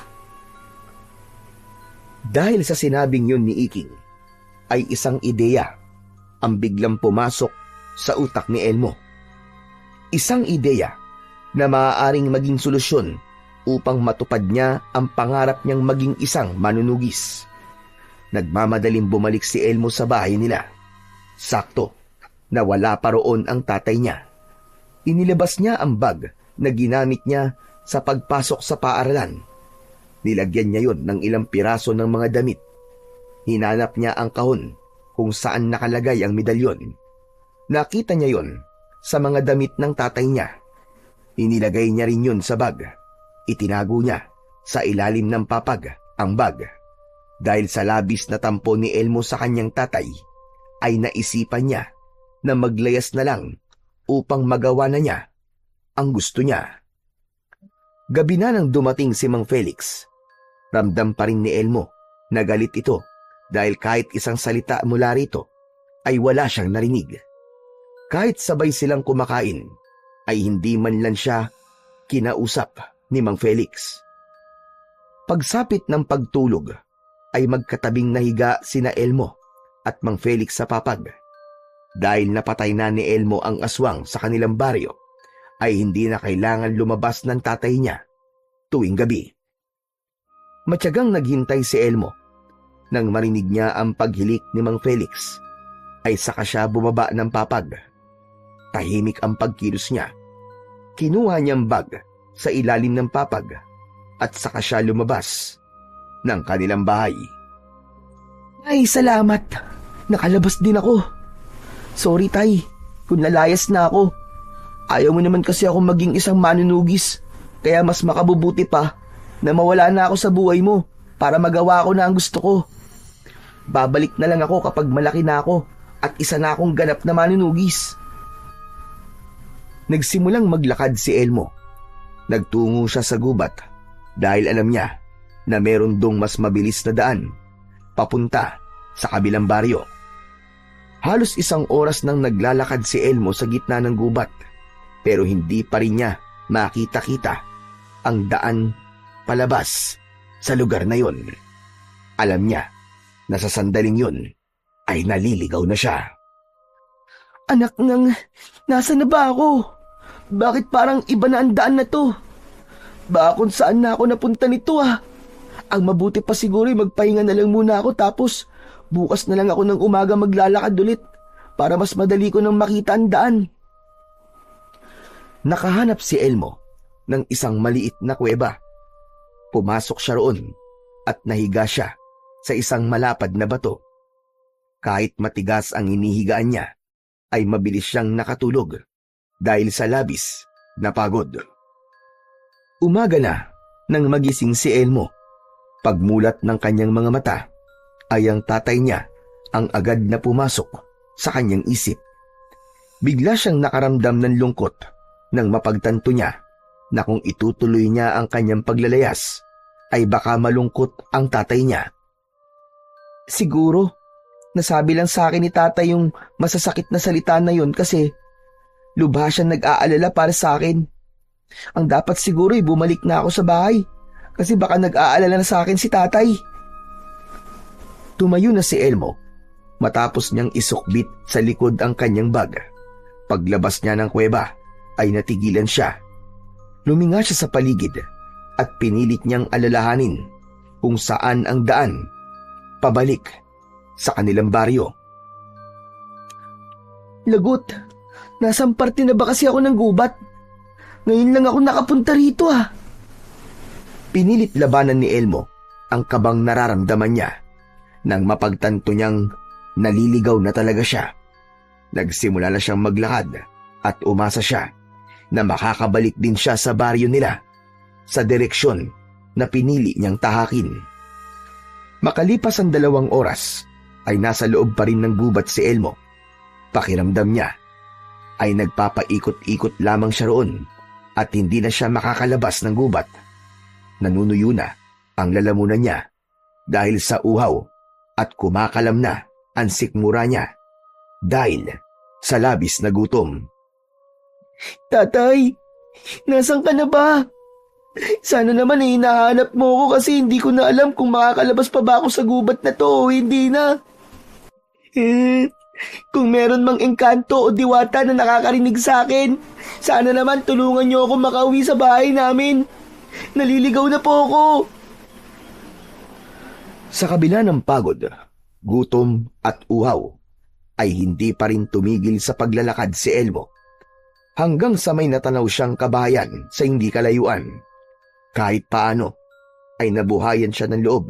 A: Dahil sa sinabing yun ni Iking, ay isang ideya ang biglang pumasok sa utak ni Elmo. Isang ideya na maaaring maging solusyon upang matupad niya ang pangarap niyang maging isang manunugis. Nagmamadaling bumalik si Elmo sa bahay nila. Sakto na wala pa roon ang tatay niya. Inilabas niya ang bag na ginamit niya sa pagpasok sa paaralan. Nilagyan niya yon ng ilang piraso ng mga damit. Hinanap niya ang kahon kung saan nakalagay ang medalyon. Nakita niya yon sa mga damit ng tatay niya. Inilagay niya rin yun sa bag. Itinago niya sa ilalim ng papag ang bag. Dahil sa labis na tampo ni Elmo sa kanyang tatay, ay naisipan niya na maglayas na lang upang magawa na niya ang gusto niya. Gabi na nang dumating si Mang Felix. Ramdam pa rin ni Elmo na galit ito dahil kahit isang salita mula rito ay wala siyang narinig. Kahit sabay silang kumakain, ay hindi man lang siya kinausap ni Mang Felix. Pagsapit ng pagtulog, ay magkatabing nahiga sina Elmo at Mang Felix sa papag. Dahil napatay na ni Elmo ang aswang sa kanilang baryo, ay hindi na kailangan lumabas ng tatay niya tuwing gabi. Matyagang naghintay si Elmo. Nang marinig niya ang paghilik ni Mang Felix, ay saka siya bumaba ng papag. Tahimik ang pagkilos niya. Kinuha niyang bag sa ilalim ng papag at saka siya lumabas ng kanilang bahay.
B: Ay, salamat. Nakalabas din ako. Sorry, tay, kung nalayas na ako. Ayaw mo naman kasi ako maging isang manunugis, kaya mas makabubuti pa na mawala na ako sa buhay mo para magawa ko na ang gusto ko. Babalik na lang ako kapag malaki na ako at isa na akong ganap na manunugis. Nagsimulang maglakad si Elmo. Nagtungo siya sa gubat dahil alam niya na meron dong mas mabilis na daan papunta sa kabilang baryo. Halos isang oras nang naglalakad si Elmo sa gitna ng gubat, pero hindi pa rin niya makita-kita ang daan palabas sa lugar na yon. Alam niya na sa sandaling yon ay naliligaw na siya. Anak ng, nasa na ba ako? Bakit parang iba na ang daan na to? Baka kung saan na ako napunta nito ah. Ang mabuti pa siguro ay magpahinga na lang muna ako tapos bukas na lang ako ng umaga maglalakad ulit para mas madali ko nang makita ang daan.
A: Nakahanap si Elmo ng isang maliit na kuweba. Pumasok siya roon at nahiga siya sa isang malapad na bato. Kahit matigas ang inihigaan niya, ay mabilis siyang nakatulog dahil sa labis na pagod. Umaga na nang magising si Elmo. Pagmulat ng kanyang mga mata, ay ang tatay niya ang agad na pumasok sa kanyang isip. Bigla siyang nakaramdam ng lungkot nang mapagtanto niya na kung itutuloy niya ang kanyang paglalayas, ay baka malungkot ang tatay niya.
B: Siguro, nasabi lang sa akin ni tatay yung masasakit na salita na yun kasi lubha siyang nag-aalala para sa akin. Ang dapat siguro ay bumalik na ako sa bahay kasi baka nag-aalala na sa akin si tatay.
A: Tumayo na si Elmo matapos niyang isukbit sa likod ang kanyang bag. Paglabas niya ng kuweba ay natigilan siya. Luminga siya sa paligid at pinilit niyang alalahanin kung saan ang daan pabalik sa kanilang baryo.
B: Lagot, nasang parte na ba kasi ako ng gubat? Ngayon lang ako nakapunta rito ah.
A: Pinilit labanan ni Elmo ang kabang nararamdaman niya nang mapagtanto niyang naliligaw na talaga siya. Nagsimula na siyang maglakad at umasa siya na makakabalik din siya sa baryo nila sa direksyon na pinili niyang tahakin. Makalipas ang 2 oras ay nasa loob pa rin ng gubat si Elmo. Pakiramdam niya ay nagpapaikot-ikot lamang siya roon at hindi na siya makakalabas ng gubat. Nanunuyo na ang lalamunan niya dahil sa uhaw at kumakalam na ang sikmura niya dahil sa labis na gutom.
B: Tatay, nasan ka na ba? Sana naman ay hinahanap mo ako kasi hindi ko na alam kung makakalabas pa ba ako sa gubat na to o hindi na. Kung meron mang engkanto o diwata na nakakarinig sa akin, sana naman tulungan niyo ako makauwi sa bahay namin. Naliligaw na po ako.
A: Sa kabila ng pagod, gutom at uhaw, ay hindi pa rin tumigil sa paglalakad si Elmo. Hanggang sa may natanaw siyang kabahayan sa hindi kalayuan. Kahit paano, ay nabuhayan siya ng loob.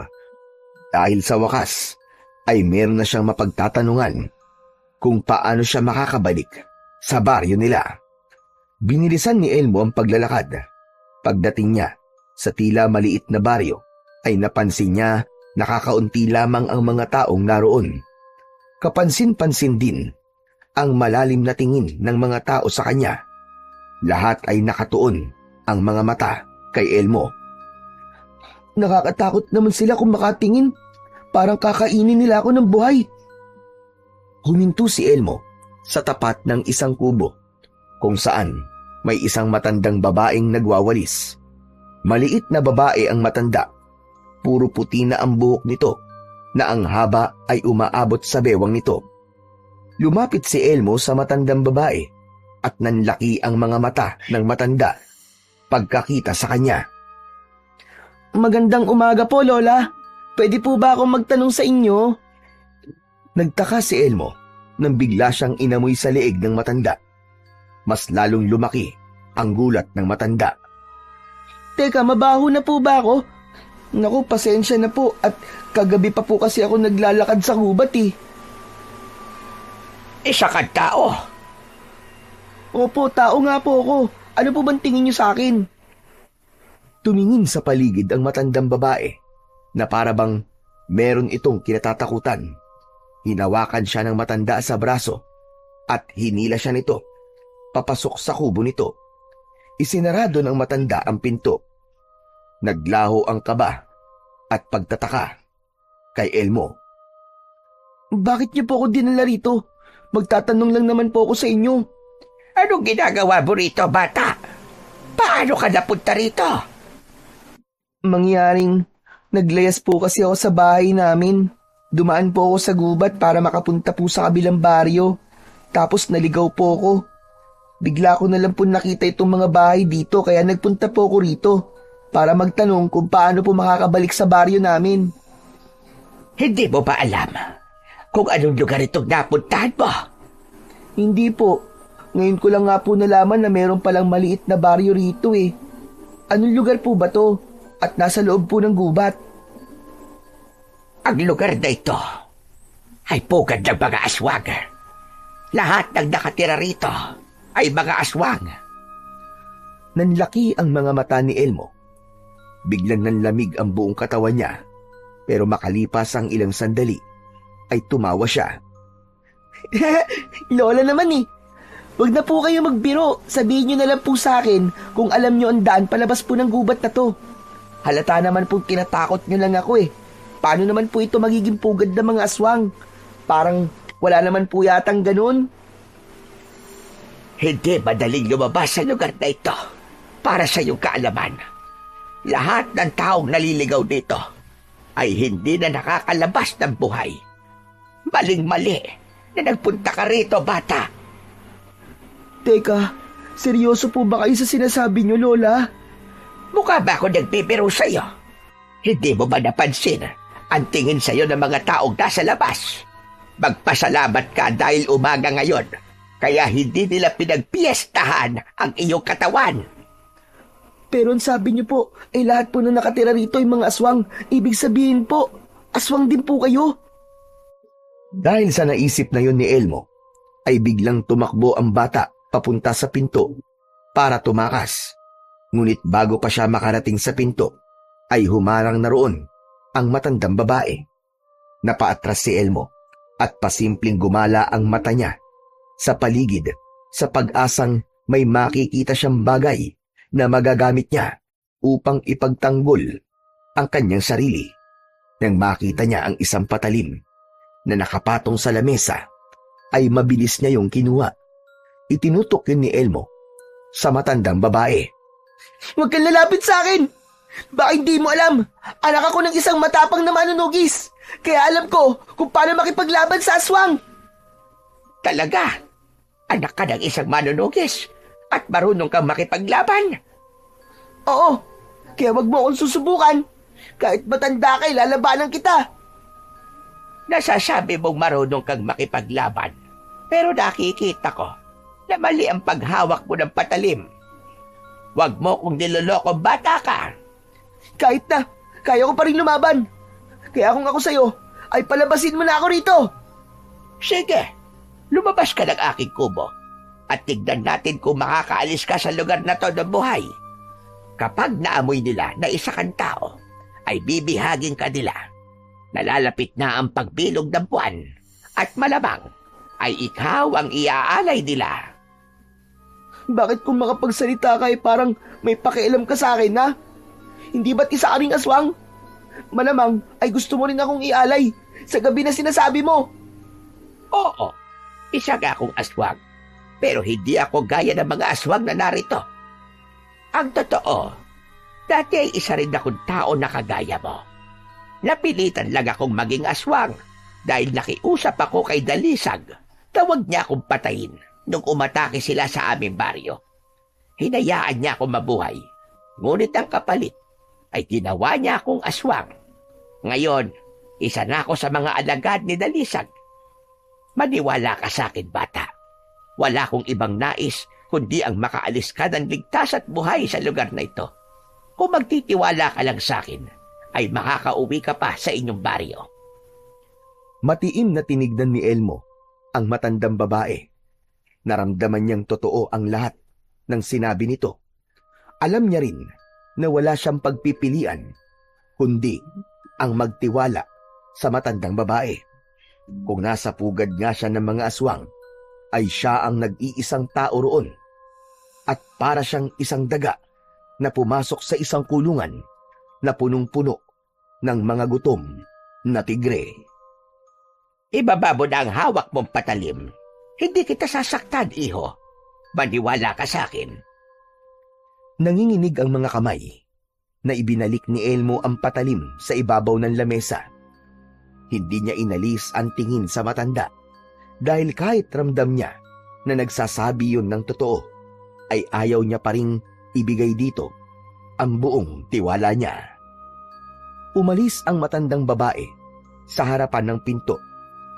A: Dahil sa wakas, ay meron na siyang mapagtatanungan kung paano siya makakabalik sa baryo nila. Binilisan ni Elmo ang paglalakad. Pagdating niya sa tila maliit na baryo, ay napansin niya nakakaunti lamang ang mga taong naroon. Kapansin-pansin din ang malalim na tingin ng mga tao sa kanya. Lahat ay nakatuon ang mga mata kay Elmo.
B: Nakakatakot naman sila kung makatingin. Parang kakainin nila ako ng buhay.
A: Huminto si Elmo sa tapat ng isang kubo kung saan may isang matandang babaeng nagwawalis. Maliit na babae ang matanda. Puro puti na ang buhok nito na ang haba ay umaabot sa bewang nito. Lumapit si Elmo sa matandang babae at nanlaki ang mga mata ng matanda pagkakita sa kanya.
B: Magandang umaga po, Lola. Pwede po ba akong magtanong sa inyo?
A: Nagtaka si Elmo nang bigla siyang inamoy sa leeg ng matanda. Mas lalong lumaki ang gulat ng matanda.
B: Teka, mabaho na po ba ako? Naku, pasensya na po at kagabi pa po kasi ako naglalakad sa gubat eh.
C: Isa kang tao.
B: Opo, tao nga po ako. Ano po bang tingin niyo sa akin?
A: Tumingin sa paligid ang matandang babae na para bang meron itong kinatatakutan. Hinawakan siya ng matanda sa braso at hinila siya nito papasok sa kubo nito. Isinarado ng matanda ang pinto. Naglaho ang kaba at pagtataka kay Elmo.
B: Bakit niyo po ako dinala rito? Magtatanong lang naman po ako sa inyo.
C: Anong ginagawa mo rito, bata? Paano ka napunta rito?
B: Mangyaring naglayas po kasi ako sa bahay namin. Dumaan po ako sa gubat para makapunta po sa kabilang baryo. Tapos naligaw po ako. Bigla ko na lang po nakita itong mga bahay dito kaya nagpunta po ako rito para magtanong kung paano po makakabalik sa baryo namin.
C: Hindi mo ba alam kung anong lugar itong napuntahan mo?
B: Hindi po. Ngayon ko lang nga po nalaman na meron palang maliit na baryo rito eh. Anong lugar po ba to? At nasa loob po ng gubat.
C: Ang lugar na ito ay pugad ng mga aswang. Lahat ng nakatira rito ay mga aswang.
A: Nanlaki ang mga mata ni Elmo. Biglang nanlamig ang buong katawan niya. Pero makalipas ang ilang sandali, ay tumawa siya.
B: Lola naman eh. Huwag na po kayo magbiro. Sabihin niyo na lang po sa akin kung alam niyo ang daan palabas po ng gubat na to. Halata naman po kinatakot niyo lang ako eh. Paano naman po ito magiging pugad ng mga aswang? Parang wala naman po yatang ganun.
D: Hindi madaling lumabas sa lugar na ito para sa iyong kaalaman. Lahat ng taong naliligaw dito ay hindi na nakakalabas ng buhay. Maling-mali na nagpunta ka rito, bata.
B: Teka, seryoso po ba kayo sa sinasabi niyo, Lola?
D: Mukha ba ako nagbibiro sa iyo? Hindi mo ba napansin ang tingin sa iyo ng mga taong nasa labas? Magpasalamat ka dahil umaga ngayon, kaya hindi nila pinagpiestahan ang iyong katawan.
B: Pero ang sabi niyo po, ay lahat po na nakatira rito ay mga aswang. Ibig sabihin po, aswang din po kayo.
A: Dahil sa naisip na yon ni Elmo, ay biglang tumakbo ang bata papunta sa pinto para tumakas. Ngunit bago pa siya makarating sa pinto, ay humarang na roon ang matandang babae. Napaatras si Elmo at pasimpleng gumala ang mata niya sa paligid sa pag-asang may makikita siyang bagay na magagamit niya upang ipagtanggol ang kanyang sarili. Nang makita niya ang isang patalim na nakapatong sa lamesa, ay mabilis niya yung kinuha. Itinutok yun ni Elmo sa matandang babae.
B: Huwag kang lalapit sa akin! Baka hindi mo alam, anak ako ng isang matapang na manunugis. Kaya alam ko kung paano makipaglaban sa aswang.
D: Talaga? Anak ka ng isang manunugis at marunong kang makipaglaban?
B: Oo, kaya wag mo akong susubukan. Kahit matanda kay lalabanan kita.
D: Nasasabi mong marunong kang makipaglaban, pero nakikita ko na mali ang paghawak mo ng patalim. Huwag mo kung niloloko, bata ka.
B: Kahit na, kaya ko pa rin lumaban. Kaya kung ako sa'yo, ay palabasin mo na ako rito.
D: Sige, lumabas ka ng aking kubo at tignan natin kung makakaalis ka sa lugar na to ng buhay. Kapag naamoy nila na isa kang tao, ay bibihagin ka nila. Nalalapit na ang pagbilog ng buwan at malamang ay ikaw ang iaalay nila.
B: Bakit kung makapagsalita ka ay parang may pakialam ka sa akin, ha? Hindi ba't isa ka ring aswang? Malamang ay gusto mo rin akong ialay sa gabi na sinasabi mo.
D: Oo, isa ka akong aswang, pero hindi ako gaya ng mga aswang na narito. Ang totoo, dati ay isa rin akong tao na kagaya mo. Napilitan lang akong maging aswang dahil nakiusap ako kay Dalisag. Tawag niya akong patayin nung umatake sila sa aming baryo. Hinayaan niya akong mabuhay, ngunit ang kapalit ay ginawa niya akong aswang. Ngayon, isa na ako sa mga alagad ni Dalisag. Maniwala ka sa akin, bata. Wala akong ibang nais kundi ang makaalis ka ng ligtas at buhay sa lugar na ito. Kung magtitiwala ka lang sa akin, ay makakauwi ka pa sa inyong baryo.
A: Matiim na tinignan ni Elmo ang matandang babae. Naramdaman niyang totoo ang lahat ng sinabi nito. Alam niya rin na wala siyang pagpipilian, kundi ang magtiwala sa matandang babae. Kung nasa pugad nga siya ng mga aswang, ay siya ang nag-iisang tao roon. At para siyang isang daga na pumasok sa isang kulungan na punong-puno ng mga gutom na tigre.
D: Ibaba mo na ang hawak mong patalim. Hindi kita sasaktan, iho. Maniwala ka sa akin.
A: Nanginginig ang mga kamay na ibinalik ni Elmo ang patalim sa ibabaw ng lamesa. Hindi niya inalis ang tingin sa matanda dahil kahit ramdam niya na nagsasabi yun ng totoo, ay ayaw niya pa ring ibigay dito ang buong tiwala niya. Umalis ang matandang babae sa harapan ng pinto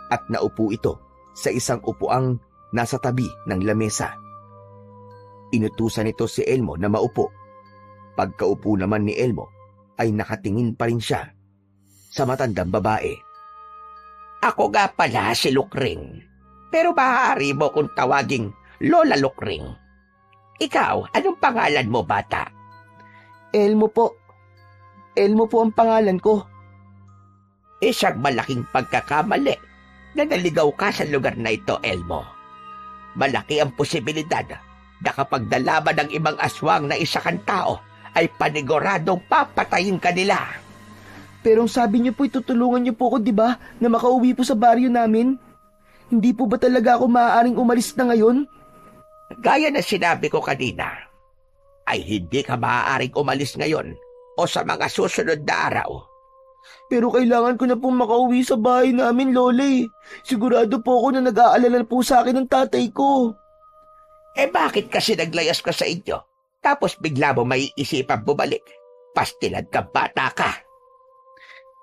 A: at naupo ito sa isang upuang nasa tabi ng lamesa. Inutusan nito si Elmo na maupo. Pagkaupo naman ni Elmo ay nakatingin pa rin siya sa matandang babae.
D: Ako nga pala si Lukring, pero maaari mo kung tawaging Lola Lukring. Ikaw, anong pangalan mo, bata?
B: Elmo po. Elmo po ang pangalan ko.
D: Isang malaking pagkakamali na naligaw ka sa lugar na ito, Elmo. Malaki ang posibilidad na kapag nalaman ng ibang aswang na isa kang tao, ay paniguradong papatayin ka nila.
B: Pero ang sabi niyo po, itutulungan niyo po ako, di ba, na makauwi po sa baryo namin? Hindi po ba talaga ako maaaring umalis na ngayon?
D: Gaya na sinabi ko kanina, ay hindi ka maaaring umalis ngayon o sa mga susunod na araw.
B: Pero kailangan ko na pong makauwi sa bahay namin, Lola eh. Sigurado po ako na nag-aalala po sa akin ng tatay ko.
D: Eh bakit kasi naglayas ka sa inyo? Tapos bigla mo may isipang bumalik. Pastilad ka, bata ka.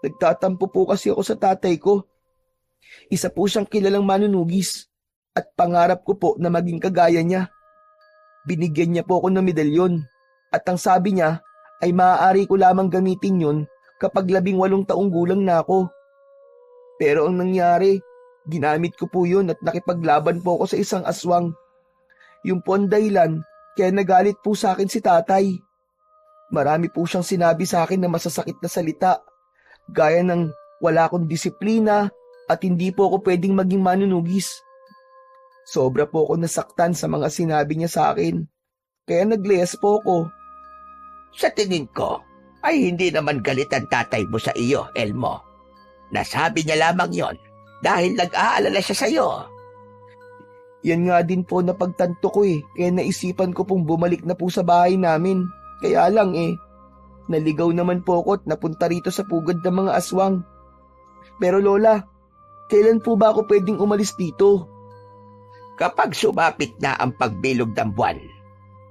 B: Nagtatampo po kasi ako sa tatay ko. Isa po siyang kilalang manunugis at pangarap ko po na maging kagaya niya. Binigyan niya po ako ng medalyon at ang sabi niya ay maaari ko lamang gamitin yun kapag 18 taong gulang na ako. Pero ang nangyari, ginamit ko po yun at nakipaglaban po ako sa isang aswang. Yung po ang dahilan kaya nagalit po sa akin si tatay. Marami po siyang sinabi sa akin na masasakit na salita, gaya ng wala akong disiplina at hindi po ako pwedeng maging manunugis. Sobra po ako nasaktan sa mga sinabi niya sa akin, kaya nagleyas po ako.
D: Sa tingin ko, ay hindi naman galit ang tatay mo sa iyo, Elmo. Nasabi niya lamang yon dahil nag-aalala siya sa iyo.
B: Yan nga din po na pagtanto ko kaya naisipan ko pong bumalik na po sa bahay namin. Kaya lang naligaw naman po ako at napunta rito sa pugad ng mga aswang. Pero Lola, kailan po ba ako pwedeng umalis dito?
D: Kapag sumapit na ang pagbilog ng buwan,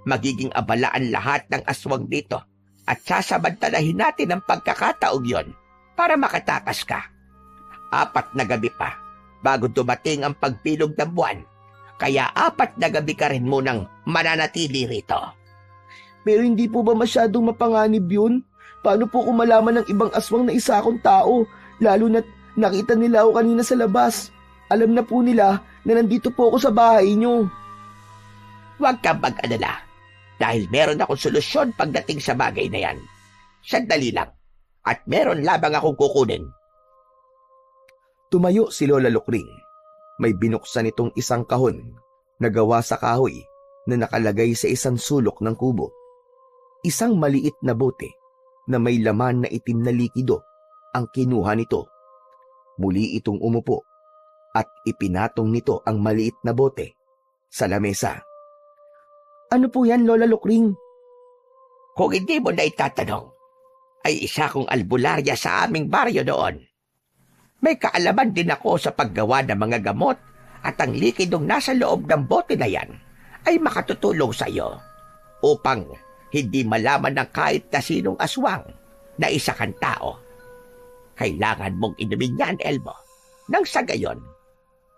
D: magiging abala ang lahat ng aswang dito at sasamantalahin natin ang pagkakataong yon para makatakas ka. 4 na gabi pa bago dumating ang pagbilog ng buwan, kaya 4 na gabi ka rin munang mananatili rito.
B: Pero hindi po ba masyadong mapanganib yun? Paano po kung malaman ng ibang aswang na isa akong tao, lalo na't nakita nila ako kanina sa labas? Alam na po nila na nandito po ako sa bahay niyo.
D: Huwag kang mag-alala. Dahil meron akong solusyon pagdating sa bagay na yan. Sandali lang. At meron labang akong kukunin.
A: Tumayo si Lola Lukring. May binuksan itong isang kahon na gawa sa kahoy na nakalagay sa isang sulok ng kubo. Isang maliit na bote na may laman na itim na likido ang kinuha nito. Muli itong umupo at ipinatong nito ang maliit na bote sa lamesa.
B: Ano po yan, Lola Lukring?
D: Kung hindi mo na itatanong, ay isa kong albularya sa aming baryo noon. May kaalaman din ako sa paggawa ng mga gamot at ang likidong nasa loob ng bote na yan ay makatutulong sa iyo upang hindi malaman ng kahit na sinong aswang na isa kang tao. Kailangan mong inumin yan, Elmo. Nang sa gayon,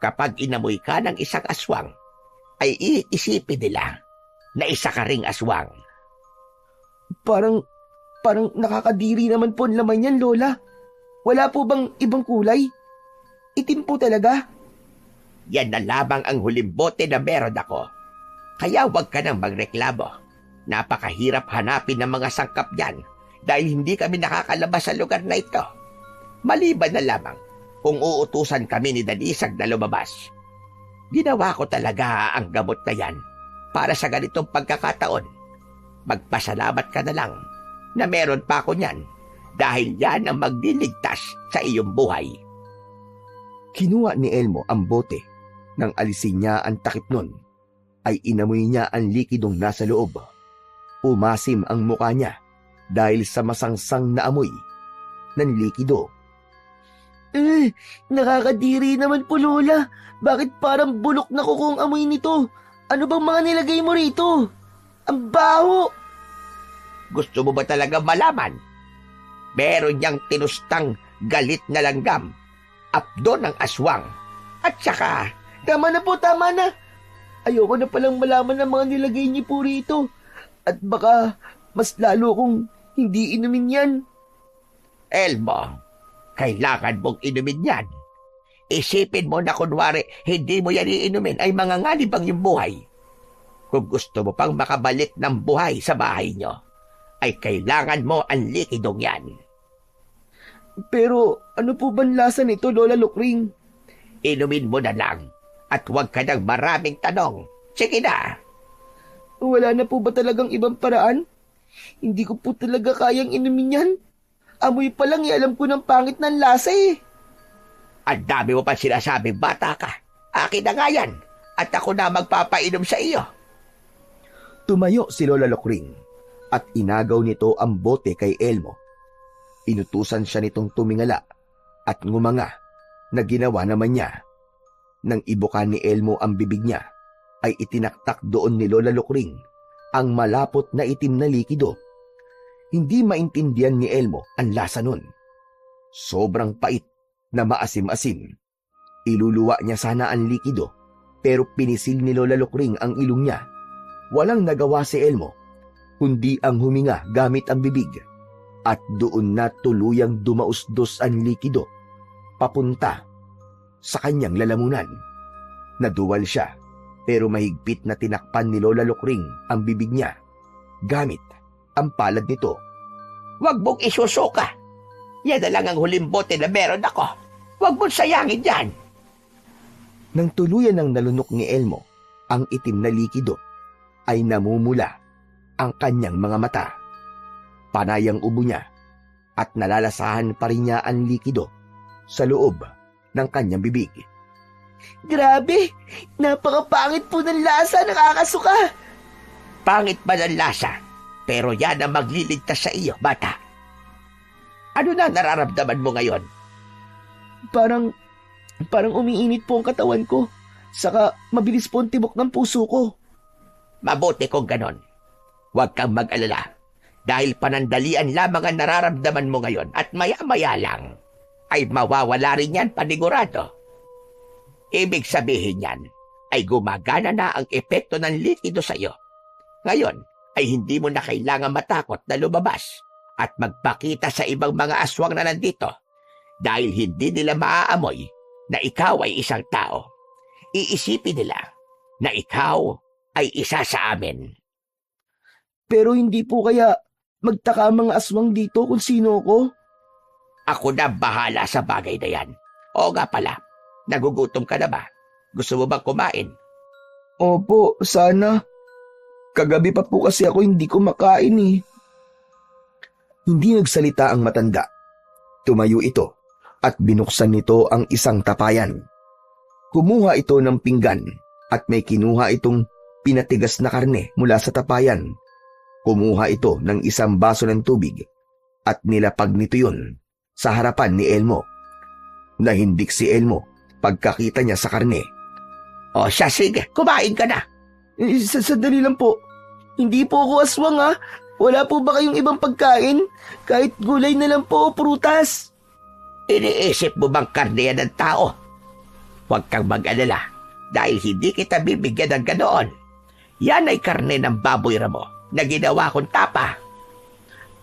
D: kapag inamoy ka ng isang aswang, ay iisipin nila na isa ka ring aswang.
B: Parang nakakadiri naman po ang laman yan, Lola. Wala po bang ibang kulay? Itim po talaga.
D: Yan na lamang ang huling bote na meron ako. Kaya huwag ka nang magreklamo. Napakahirap hanapin ng mga sangkap yan dahil hindi kami nakakalabas sa lugar na ito. Maliban na lamang kung uutusan kami ni Danisag na lumabas. Ginawa ko talaga ang gamot na yan para sa ganitong pagkakataon. Magpasalamat ka na lang na meron pa ako niyan dahil yan ang magliligtas sa iyong buhay.
A: Kinuha ni Elmo ang bote. Nang alisin niya ang takip nun, ay inamoy niya ang likidong nasa loob. Umasim ang muka niya dahil sa masangsang na amoy ng likido.
B: Nakakadiri naman po, Lola. Bakit parang bulok na kuko ang amoy nito? Ano bang mga nilagay mo rito? Ang baho!
D: Gusto mo ba talaga malaman? Meron niyang tinustang galit na langgam, apdo ng aswang, at saka...
B: Tama na po, tama na. Ayoko na palang malaman ng mga nilagay niyo po rito. At baka mas lalo kong hindi inumin yan.
D: Elmo, kailangan mong inumin yan. Isipin mo na kunwari hindi mo yan iinumin ay manganganib ang iyong buhay. Kung gusto mo pang makabalik ng buhay sa bahay nyo, ay kailangan mo ang likidong yan.
B: Pero ano po bang lasa nito, Lola Lukring?
D: Inumin mo na lang at huwag ka ng maraming tanong. Sige na.
B: Wala na po ba talagang ibang paraan? Hindi ko po talaga kayang inumin yan. Amoy pa lang alam ko ng pangit ng lasa eh.
D: Ang dami mo pa sinasabing bata ka. Akin na nga yan. At ako na magpapainom sa iyo.
A: Tumayo si Lola Lokring at inagaw nito ang bote kay Elmo. Inutusan siya nitong tumingala at ngumanga na ginawa naman niya. Nang ibukan ni Elmo ang bibig niya, ay itinaktak doon ni Lola Lokring ang malapot na itim na likido. Hindi maintindihan ni Elmo ang lasa nun. Sobrang pait na maasim-asim. Iluluwa niya sana ang likido, pero pinisil ni Lola Lokring ang ilong niya. Walang nagawa si Elmo, kundi ang huminga gamit ang bibig. At doon na tuluyang dumausdos ang likido, papunta sa kanyang lalamunan. Naduwal siya, pero mahigpit na tinakpan ni Lola Lokring ang bibig niya, gamit ang palad nito.
D: Huwag mong isusuka. Yan na lang ang huling bote na meron ako. Huwag mong sayangin yan.
A: Nang tuluyan ng nalunok ni Elmo ang itim na likido, ay namumula ang kanyang mga mata. Panay ang ubo niya at nalalasahan pa rin niya ang likido sa loob ng kanyang bibig.
B: Grabe, napakapangit po ng lasa, nakakasuka.
D: Pangit ba ng lasa? Pero yan ang magliligtas sa iyo, bata. Ano na nararamdaman mo ngayon?
B: Parang umiinit po ang katawan ko. Saka mabilis po ang tibok ng puso ko.
D: Mabuti kung ganon. Huwag kang mag-alala. Dahil panandalian lamang ang nararamdaman mo ngayon at maya-maya lang ay mawawala rin yan panigurado. Ibig sabihin yan ay gumagana na ang epekto ng likido sa iyo. Ngayon ay hindi mo na kailangan matakot na lumabas at magpakita sa ibang mga aswang na nandito dahil hindi nila maaamoy na ikaw ay isang tao. Iisipin nila na ikaw ay isa sa amin.
B: Pero hindi po kaya magtaka ang mga aswang dito kung sino ko?
D: Ako na bahala sa bagay na yan. Oo nga pala, nagugutom ka na ba? Gusto mo bang kumain?
B: Opo, sana. Kagabi pa po kasi ako hindi kumakain eh.
A: Hindi nagsalita ang matanda. Tumayo ito at binuksan nito ang isang tapayan. Kumuha ito ng pinggan at may kinuha itong pinatigas na karne mula sa tapayan. Kumuha ito ng isang baso ng tubig at nilapag nito yun sa harapan ni Elmo. Nahindik si Elmo pagkakita niya sa karne.
D: O siya, sige, kumain ka na.
B: Sandali lang po. Hindi po ako aswang ha. Wala po ba kayong ibang pagkain? Kahit gulay na lang po o prutas.
D: Iniisip mo bang karne yan ng tao? Huwag kang mag-alala dahil hindi kita bibigyan ng ganoon. Yan ay karne ng baboy ramo na ginawa kong tapa.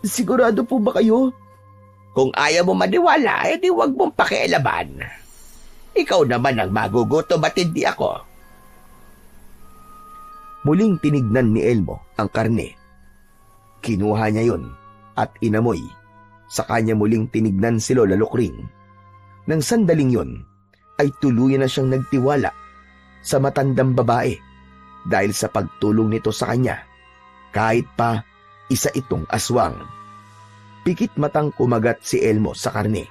B: Sigurado po ba kayo?
D: Kung ayaw mo maniwala, edi huwag mong pakialaman. Ikaw naman ang magugutom at hindi ako.
A: Muling tinignan ni Elmo ang karne. Kinuha niya yon at inamoy. Sa kanya muling tinignan si Lola Lokring. Nang sandaling yon, ay tuluyan na siyang nagtiwala sa matandang babae dahil sa pagtulong nito sa kanya, kahit pa isa itong aswang. Pikit matang kumagat si Elmo sa karne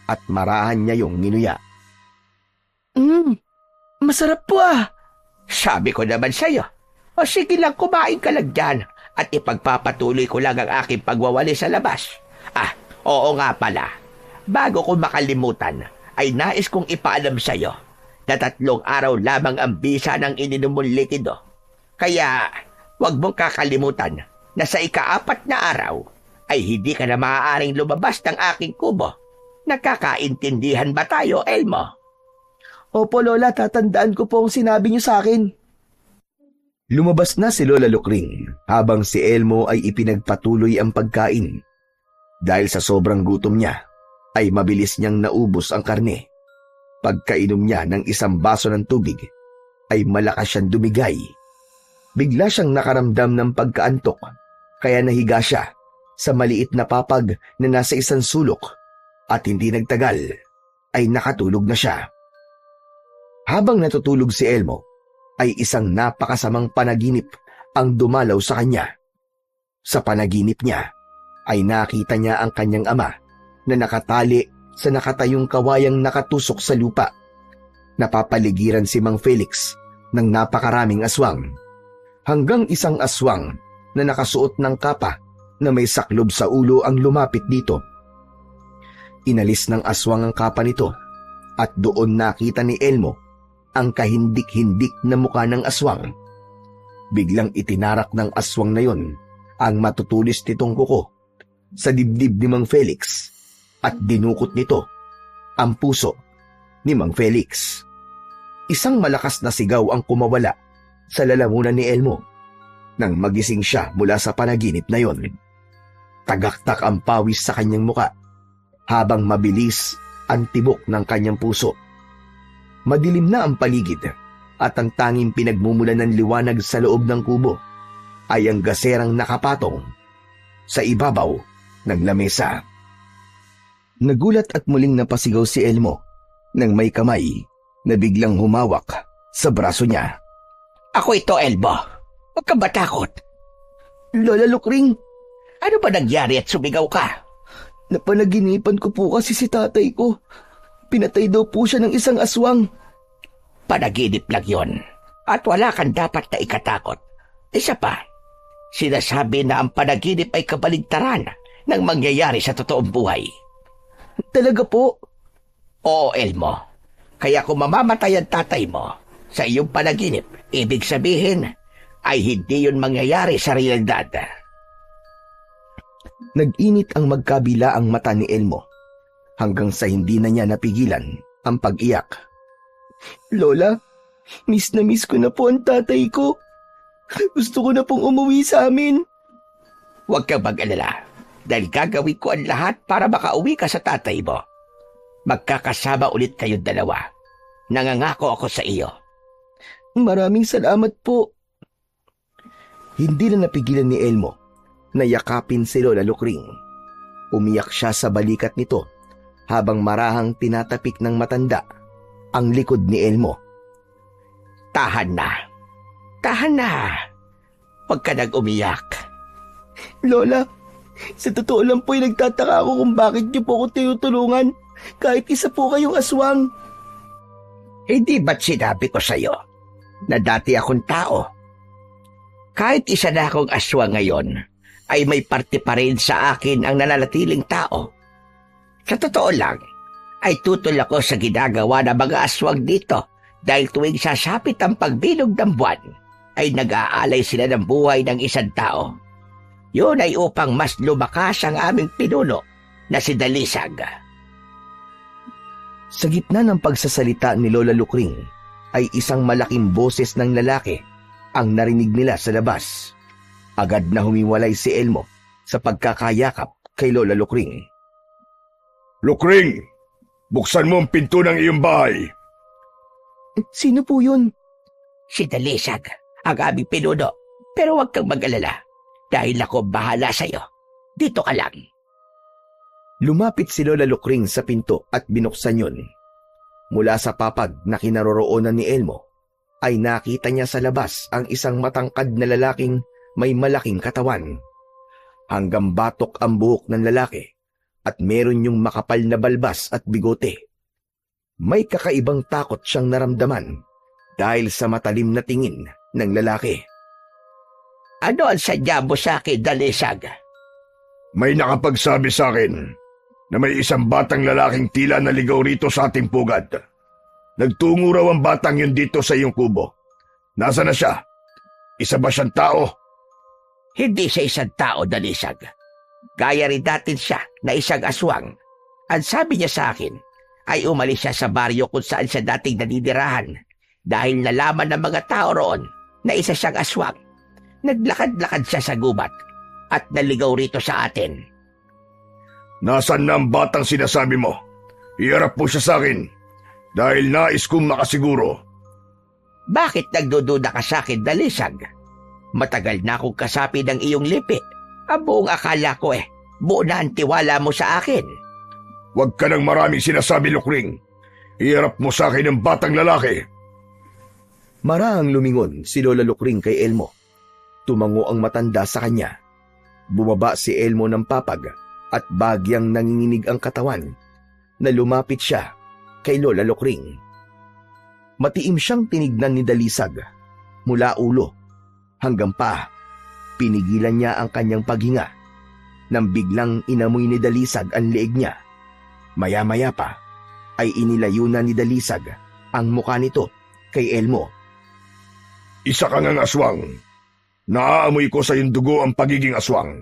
A: at marahan niya yung ninuya.
B: Masarap po ah.
D: Sabi ko naman sa'yo, o sige lang, kumain ka lang dyan at ipagpapatuloy ko lang ang aking pagwawali sa labas. Oo nga pala, bago ko makalimutan, ay nais kong ipaalam sa'yo na 3 araw lamang ang bisa ng ininom mong likido. Kaya, huwag mong kakalimutan na sa ika-4 na araw, ay hindi ka na maaaring lumabas ng aking kubo. Nakakaintindihan ba tayo, Elmo?
B: Opo Lola, tatandaan ko po ang sinabi niyo sa akin.
A: Lumabas na si Lola Lokring habang si Elmo ay ipinagpatuloy ang pagkain. Dahil sa sobrang gutom niya, ay mabilis niyang naubos ang karne. Pagkainom niya ng isang baso ng tubig, ay malakas siyang dumigay. Bigla siyang nakaramdam ng pagkaantok, kaya nahiga siya sa maliit na papag na nasa isang sulok at hindi nagtagal ay nakatulog na siya. Habang natutulog si Elmo, ay isang napakasamang panaginip ang dumalaw sa kanya. Sa panaginip niya, ay nakita niya ang kanyang ama na nakatali sa nakatayong kawayang nakatusok sa lupa. Napapaligiran si Mang Felix ng napakaraming aswang, hanggang isang aswang na nakasuot ng kapa na may saklob sa ulo ang lumapit dito. Inalis ng aswang ang kapa nito at doon nakita ni Elmo ang kahindik-hindik na mukha ng aswang. Biglang itinarak ng aswang na yon ang matutulis nitong kuko sa dibdib ni Mang Felix at dinukot nito ang puso ni Mang Felix. Isang malakas na sigaw ang kumawala sa lalamunan ni Elmo nang magising siya mula sa panaginip na yon. Tagaktak ang pawis sa kanyang muka habang mabilis ang tibok ng kanyang puso. Madilim na ang paligid at ang tanging pinagmumulan ng liwanag sa loob ng kubo ay ang gaserang nakapatong sa ibabaw ng lamesa. Nagulat at muling napasigaw si Elmo nang may kamay na biglang humawak sa braso niya.
D: Ako ito, Elmo. Huwag kang matakot.
B: Lola Lukring,
D: Ano ba nangyari at sumigaw ka?
B: napanaginipan ko po kasi si tatay ko. Pinatay daw po siya ng isang aswang.
D: Panaginip lang yon. At wala kang dapat na ikatakot. Isa pa, sinasabi na ang panaginip ay kabaligtaran ng mangyayari sa totoong buhay.
B: Talaga po?
D: Oo, Elmo. Kaya kung mamamatay ang tatay mo sa iyong panaginip, ibig sabihin ay hindi yun mangyayari sa realidad.
A: Nag-init ang magkabila ang mata ni Elmo hanggang sa hindi na niya napigilan ang pag-iyak.
B: Lola, miss na miss ko na po ang tatay ko. Gusto ko na pong umuwi sa amin.
D: Huwag kang mag-alala dahil gagawin ko ang lahat para makauwi ka sa tatay mo. Magkakasama ulit kayong dalawa. Nangangako ako sa iyo.
B: Maraming salamat po.
A: Hindi na napigilan ni Elmo na yakapin si Lola Lukring. Umiyak siya sa balikat nito habang marahang tinatapik ng matanda ang likod ni Elmo.
D: Tahan na. Tahan na. Huwag ka nang umiyak.
B: Lola, sa totoo lang po ay nagtataka ako kung bakit niyo po ako tinutulungan kahit isa po kayong aswang.
D: Hindi ba't sinabi ko sa iyo na dati akong tao? Kahit isa na akong aswang ngayon, ay may parte pa rin sa akin ang nananatiling tao. Sa totoo lang, ay tutol ako sa ginagawa ng mga aswang dito dahil tuwing sasapit ang pagbilog ng buwan, ay nag-aalay sila ng buhay ng isang tao. Yun ay upang mas lumakas ang aming pinuno na si Dalisag.
A: Sa gitna ng pagsasalita ni Lola Lukring, ay isang malaking boses ng lalaki ang narinig nila sa labas. Agad na humiwalay si Elmo sa pagkakayakap kay Lola Lukring.
E: Lukring, buksan mo ang pinto ng iyong bahay.
B: Sino po yun?
D: Si Dalisag, ang aming pinuno. Pero huwag kang mag-alala dahil ako bahala sa iyo. Dito ka lang.
A: Lumapit si Lola Lukring sa pinto at binuksan yun. Mula sa papag na kinaroroonan ni Elmo, ay nakita niya sa labas ang isang matangkad na lalaking may malaking katawan. Hanggang batok ang buhok ng lalaki at meron yung makapal na balbas at bigote. May kakaibang takot siyang naramdaman dahil sa matalim na tingin ng lalaki.
D: Ano ang sadya mo sa akin, Dalisag?
E: May nakapagsabi sa akin na may isang batang lalaking tila naligaw rito sa ating pugad. Nagtungo raw ang batang yun dito sa iyong kubo. Nasa na siya? Isa ba siyang tao?
D: Hindi siya isang tao, Dalisag. Gaya rin natin siya na isang aswang. Ang sabi niya sa akin ay umalis siya sa baryo kung saan siya dating naninirahan dahil nalaman ng mga tao roon na isa siyang aswang. Naglakad-lakad siya sa gubat at naligaw rito sa atin.
E: Nasaan na ang batang sinasabi mo? Iharap mo siya sa akin dahil nais kong makasiguro.
D: Bakit nagdududa ka sa akin, Dalisag? Matagal na akong kasapi ng iyong lipi. Ang buong akala ko buo na ang tiwala mo sa akin.
E: Huwag ka nang maraming sinasabi, Lukring. Iharap mo sa akin ang batang lalaki.
A: Marahang lumingon si Lola Lukring kay Elmo. Tumango ang matanda sa kanya. Bumaba si Elmo ng papag at bagyang nanginginig ang katawan na lumapit siya kay Lola Lokring. Matiim siyang tinignan ni Dalisag mula ulo hanggang paa. Pinigilan niya ang kanyang paghinga nang biglang inamoy ni Dalisag ang leeg niya. Maya-maya pa ay inilayo na ni Dalisag ang mukha nito kay Elmo.
E: Isa kang ang aswang. Naaamoy ko sa iyong dugo ang pagiging aswang.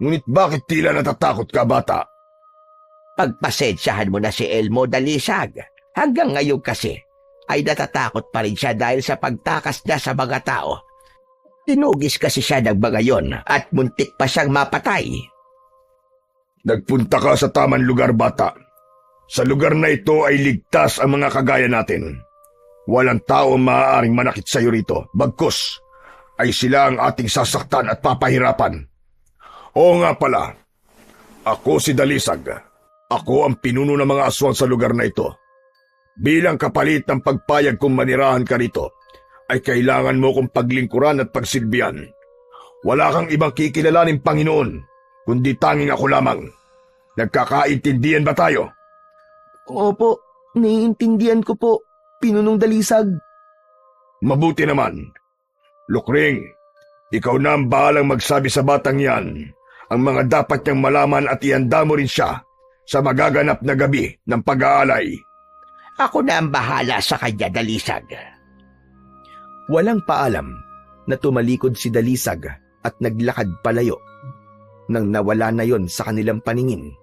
E: Ngunit bakit tila natatakot ka, bata?
D: Pagpasensyahan mo na si Elmo, Dalisag. Hanggang ngayon kasi ay natatakot pa rin siya dahil sa pagtakas niya sa mga tao. Tinugis kasi siya ng mga yon at muntik pa siyang mapatay.
E: Nagpunta ka sa tamang lugar, bata. Sa lugar na ito ay ligtas ang mga kagaya natin. Walang tao ang maaaring manakit sa iyo rito. Bagkus ay sila ang ating sasaktan at papahirapan. Oo nga pala, ako si Dalisag. Ako ang pinuno ng mga aswang sa lugar na ito. Bilang kapalit ng pagpayag kong manirahan ka rito, ay kailangan mo kong paglingkuran at pagsilbihan. Wala kang ibang kikilalaning Panginoon, kundi tanging ako lamang. Nagkakaintindihan ba tayo?
B: Opo, naiintindihan ko po, Pinunong Dalisag.
E: Mabuti naman. Lokring, ikaw na ang bahalang magsabi sa batang yan ang mga dapat niyang malaman at ihanda mo rin siya sa magaganap na gabi ng pag-aalay.
D: Ako na ang bahala sa kanya, Dalisag.
A: Walang paalam na tumalikod si Dalisag at naglakad palayo. Nang nawala na yon sa kanilang paningin,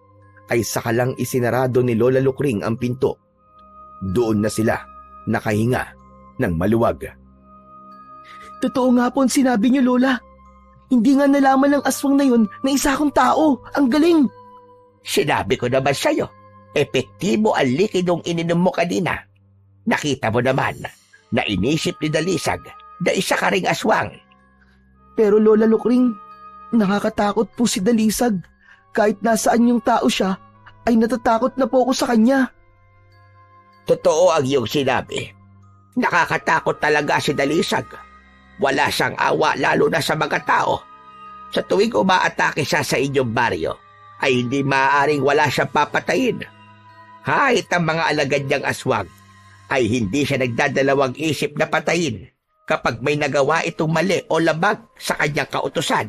A: ay sakalang isinarado ni Lola Lokring ang pinto. Doon na sila nakahinga ng maluwag.
B: Totoo nga po ang sinabi niyo, Lola. Hindi nga nalaman ng aswang na yun na isa akong tao. Ang galing!
D: Sinabi ko naman sa'yo, epektibo ang likidong ininom mo kanina. Nakita mo naman na inisip ni Dalisag na isa ka ring aswang.
B: Pero Lola Lokring, nakakatakot po si Dalisag. Kahit nasaan yung tao siya, ay natatakot na po ako sa kanya.
D: Totoo ang iyong sinabi. Nakakatakot talaga si Dalisag. Wala siyang awa lalo na sa mga tao. Sa tuwing umaatake siya sa inyong baryo, ay hindi maaaring wala siyang papatayin. Kahit ang mga alagad niyang aswang, ay hindi siya nagdadalawang isip na patayin kapag may nagawa itong mali o labag sa kanyang kautusan.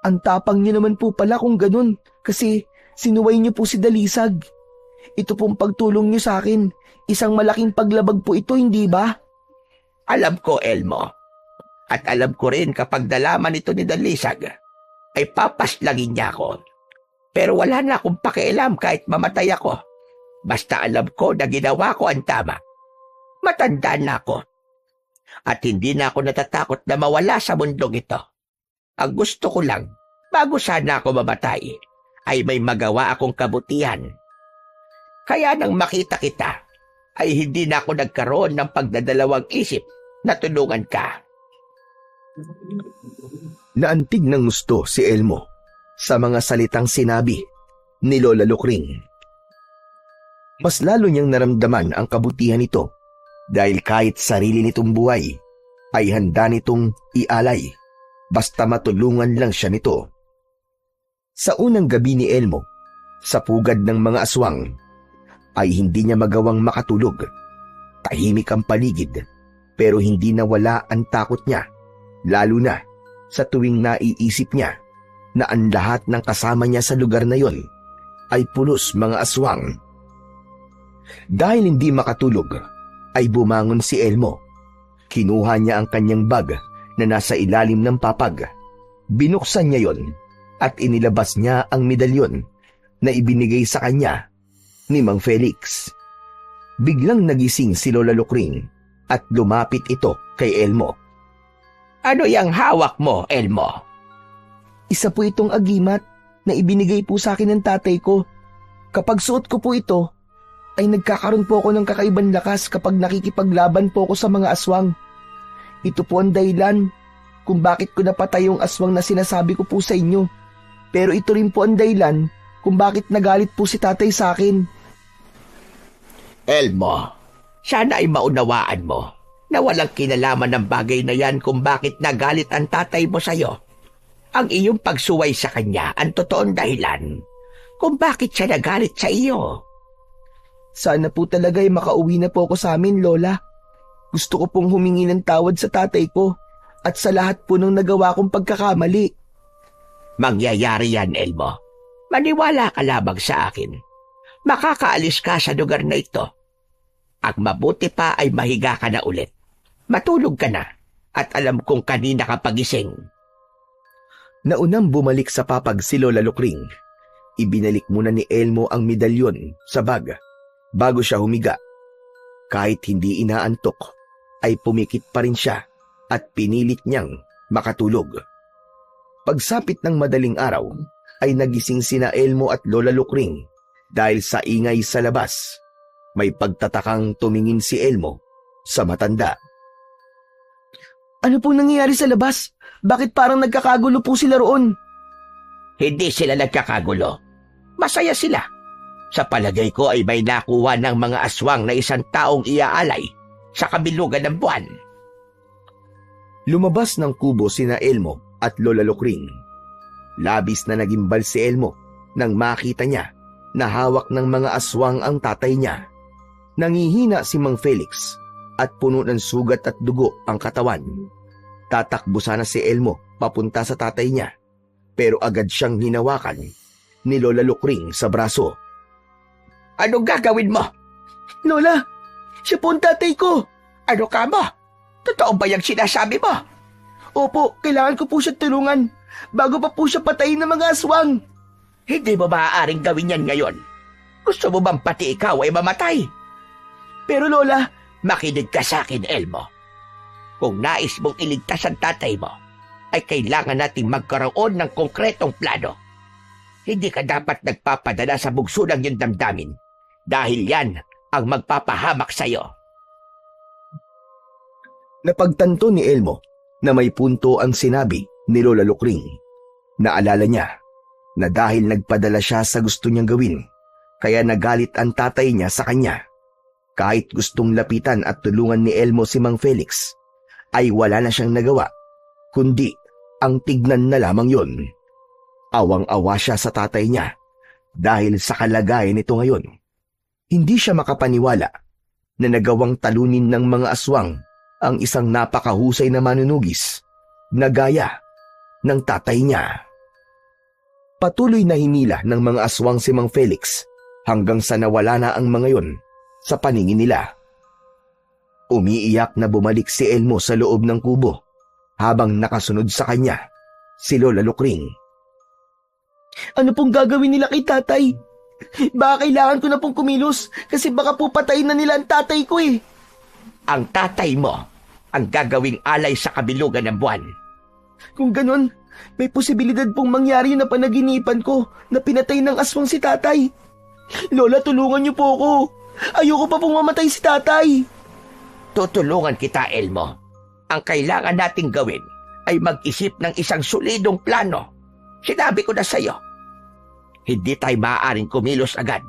B: Ang tapang niyo naman po pala kung ganun, kasi sinuway niyo po si Dalisag. Ito pong pagtulong niyo sa akin, isang malaking paglabag po ito, hindi ba?
D: Alam ko, Elmo. At alam ko rin kapag nalaman ito ni Dalisag, ay papaslagin niya ako. Pero wala na akong pakialam kahit mamatay ako. Basta alam ko na ginawa ko ang tama. Matanda na ako. At hindi na ako natatakot na mawala sa mundong ito. Ang gusto ko lang, bago sana ako mamatay, ay may magawa akong kabutihan. Kaya nang makita kita, ay hindi na ako nagkaroon ng pagdadalawang isip na tulungan ka.
A: Naantig ng gusto si Elmo sa mga salitang sinabi ni Lola Lokring. Mas lalo niyang naramdaman ang kabutihan nito dahil kahit sarili nitong buhay ay handa nitong ialay basta matulungan lang siya nito. Sa unang gabi ni Elmo, sa pugad ng mga aswang, ay hindi niya magawang makatulog. Tahimik ang paligid, pero hindi nawala ang takot niya, lalo na sa tuwing naiisip niya na ang lahat ng kasama niya sa lugar na yon ay pulos mga aswang. Dahil hindi makatulog, ay bumangon si Elmo. Kinuha niya ang kanyang bag na nasa ilalim ng papag. Binuksan niya yon at inilabas niya ang medalyon na ibinigay sa kanya ni Mang Felix. Biglang nagising si Lola Lokring at lumapit ito kay Elmo.
D: Ano yang hawak mo, Elmo?
B: Isa po itong agimat na ibinigay po sa akin ng tatay ko. Kapag suot ko po ito, ay nagkakaroon po ako ng kakaibang lakas kapag nakikipaglaban po ako sa mga aswang. Ito po ang dahilan kung bakit ko napatay yung aswang na sinasabi ko po sa inyo. Pero ito rin po ang dahilan kung bakit nagalit po si tatay sa akin.
D: Elmo, sana ay maunawaan mo na walang kinalaman ng bagay na yan kung bakit nagalit ang tatay mo sa'yo. Ang iyong pagsuway sa kanya ang totoong dahilan kung bakit siya nagalit sa iyo.
B: Sana po talaga ay makauwi na po ako sa amin, Lola. Gusto ko pong humingi ng tawad sa tatay ko at sa lahat po ng nagawa kong pagkakamali.
D: Mangyayari yan, Elmo. Maniwala ka lamang sa akin. Makakaalis ka sa lugar na ito. Ang mabuti pa ay mahiga ka na ulit. Matulog ka na at alam kong kanina ka pagising.
A: Naunang bumalik sa papag si Lola Lukring. Ibinalik muna ni Elmo ang medalyon sa bag bago siya humiga. Kahit hindi inaantok, ay pumikit pa rin siya at pinilit niyang makatulog. Pagsapit ng madaling araw, ay nagising sina Elmo at Lola Lukring dahil sa ingay sa labas. May pagtatakang tumingin si Elmo sa matanda.
B: Ano pong nangyayari sa labas? Bakit parang nagkakagulo po sila roon?
D: Hindi sila nagkakagulo. Masaya sila. Sa palagay ko ay may nakuha ng mga aswang na isang taong iaalay sa kabilugan ng buwan.
A: Lumabas ng kubo sina Elmo at Lola Lukring. Labis na nagimbal si Elmo nang makita niya na hawak ng mga aswang ang tatay niya. Nangihina si Mang Felix at puno ng sugat at dugo ang katawan. Tatakbo sana si Elmo papunta sa tatay niya, pero agad siyang hinawakan ni Lola Lukring sa braso.
D: Anong gagawin mo?
B: Lola, siya po ang tatay ko.
D: Ano ka mo? Totoo ba yung sinasabi mo?
B: Opo, kailangan ko po siya tulungan bago pa po siya patayin ng mga aswang.
D: Hindi mo maaaring gawin yan ngayon. Gusto mo bang pati ikaw ay mamatay?
B: Pero Lola,
D: makinig ka sa akin, Elmo. Kung nais mong iligtas ang tatay mo, ay kailangan nating magkaroon ng konkretong plano. Hindi ka dapat nagpapadala sa bugso ng iyong damdamin dahil yan ang magpapahamak sa iyo.
A: Napagtanto ni Elmo na may punto ang sinabi ni Lola Lukring. Naalala niya na dahil nagpadala siya sa gusto niyang gawin, kaya nagalit ang tatay niya sa kanya. Kahit gustong lapitan at tulungan ni Elmo si Mang Felix, ay wala na siyang nagawa, kundi ang tignan na lamang yon. Awang-awa siya sa tatay niya dahil sa kalagayan nito ngayon. Hindi siya makapaniwala na nagawang talunin ng mga aswang ang isang napakahusay na manunugis na gaya ng tatay niya. Patuloy na hinila ng mga aswang si Mang Felix hanggang sa nawala na ang mga yon sa paningin nila. Umiiyak na bumalik si Elmo sa loob ng kubo habang nakasunod sa kanya si Lola Lukring.
B: Ano pong gagawin nila kay tatay? Baka kailangan ko na pong kumilos kasi baka po patayin na nila ang tatay ko eh.
D: Ang tatay mo ang gagawing alay sa kabilugan ng buwan.
B: Kung ganun, may posibilidad pong mangyari na panaginipan ko na pinatay ng aswang si tatay. Lola, tulungan niyo po ako. Ayoko pa pong mamatay si tatay.
D: Tutulungan kita, Elmo. Ang kailangan nating gawin ay mag-isip ng isang solidong plano. Sinabi ko na sa iyo. Hindi tayo maaaring kumilos agad.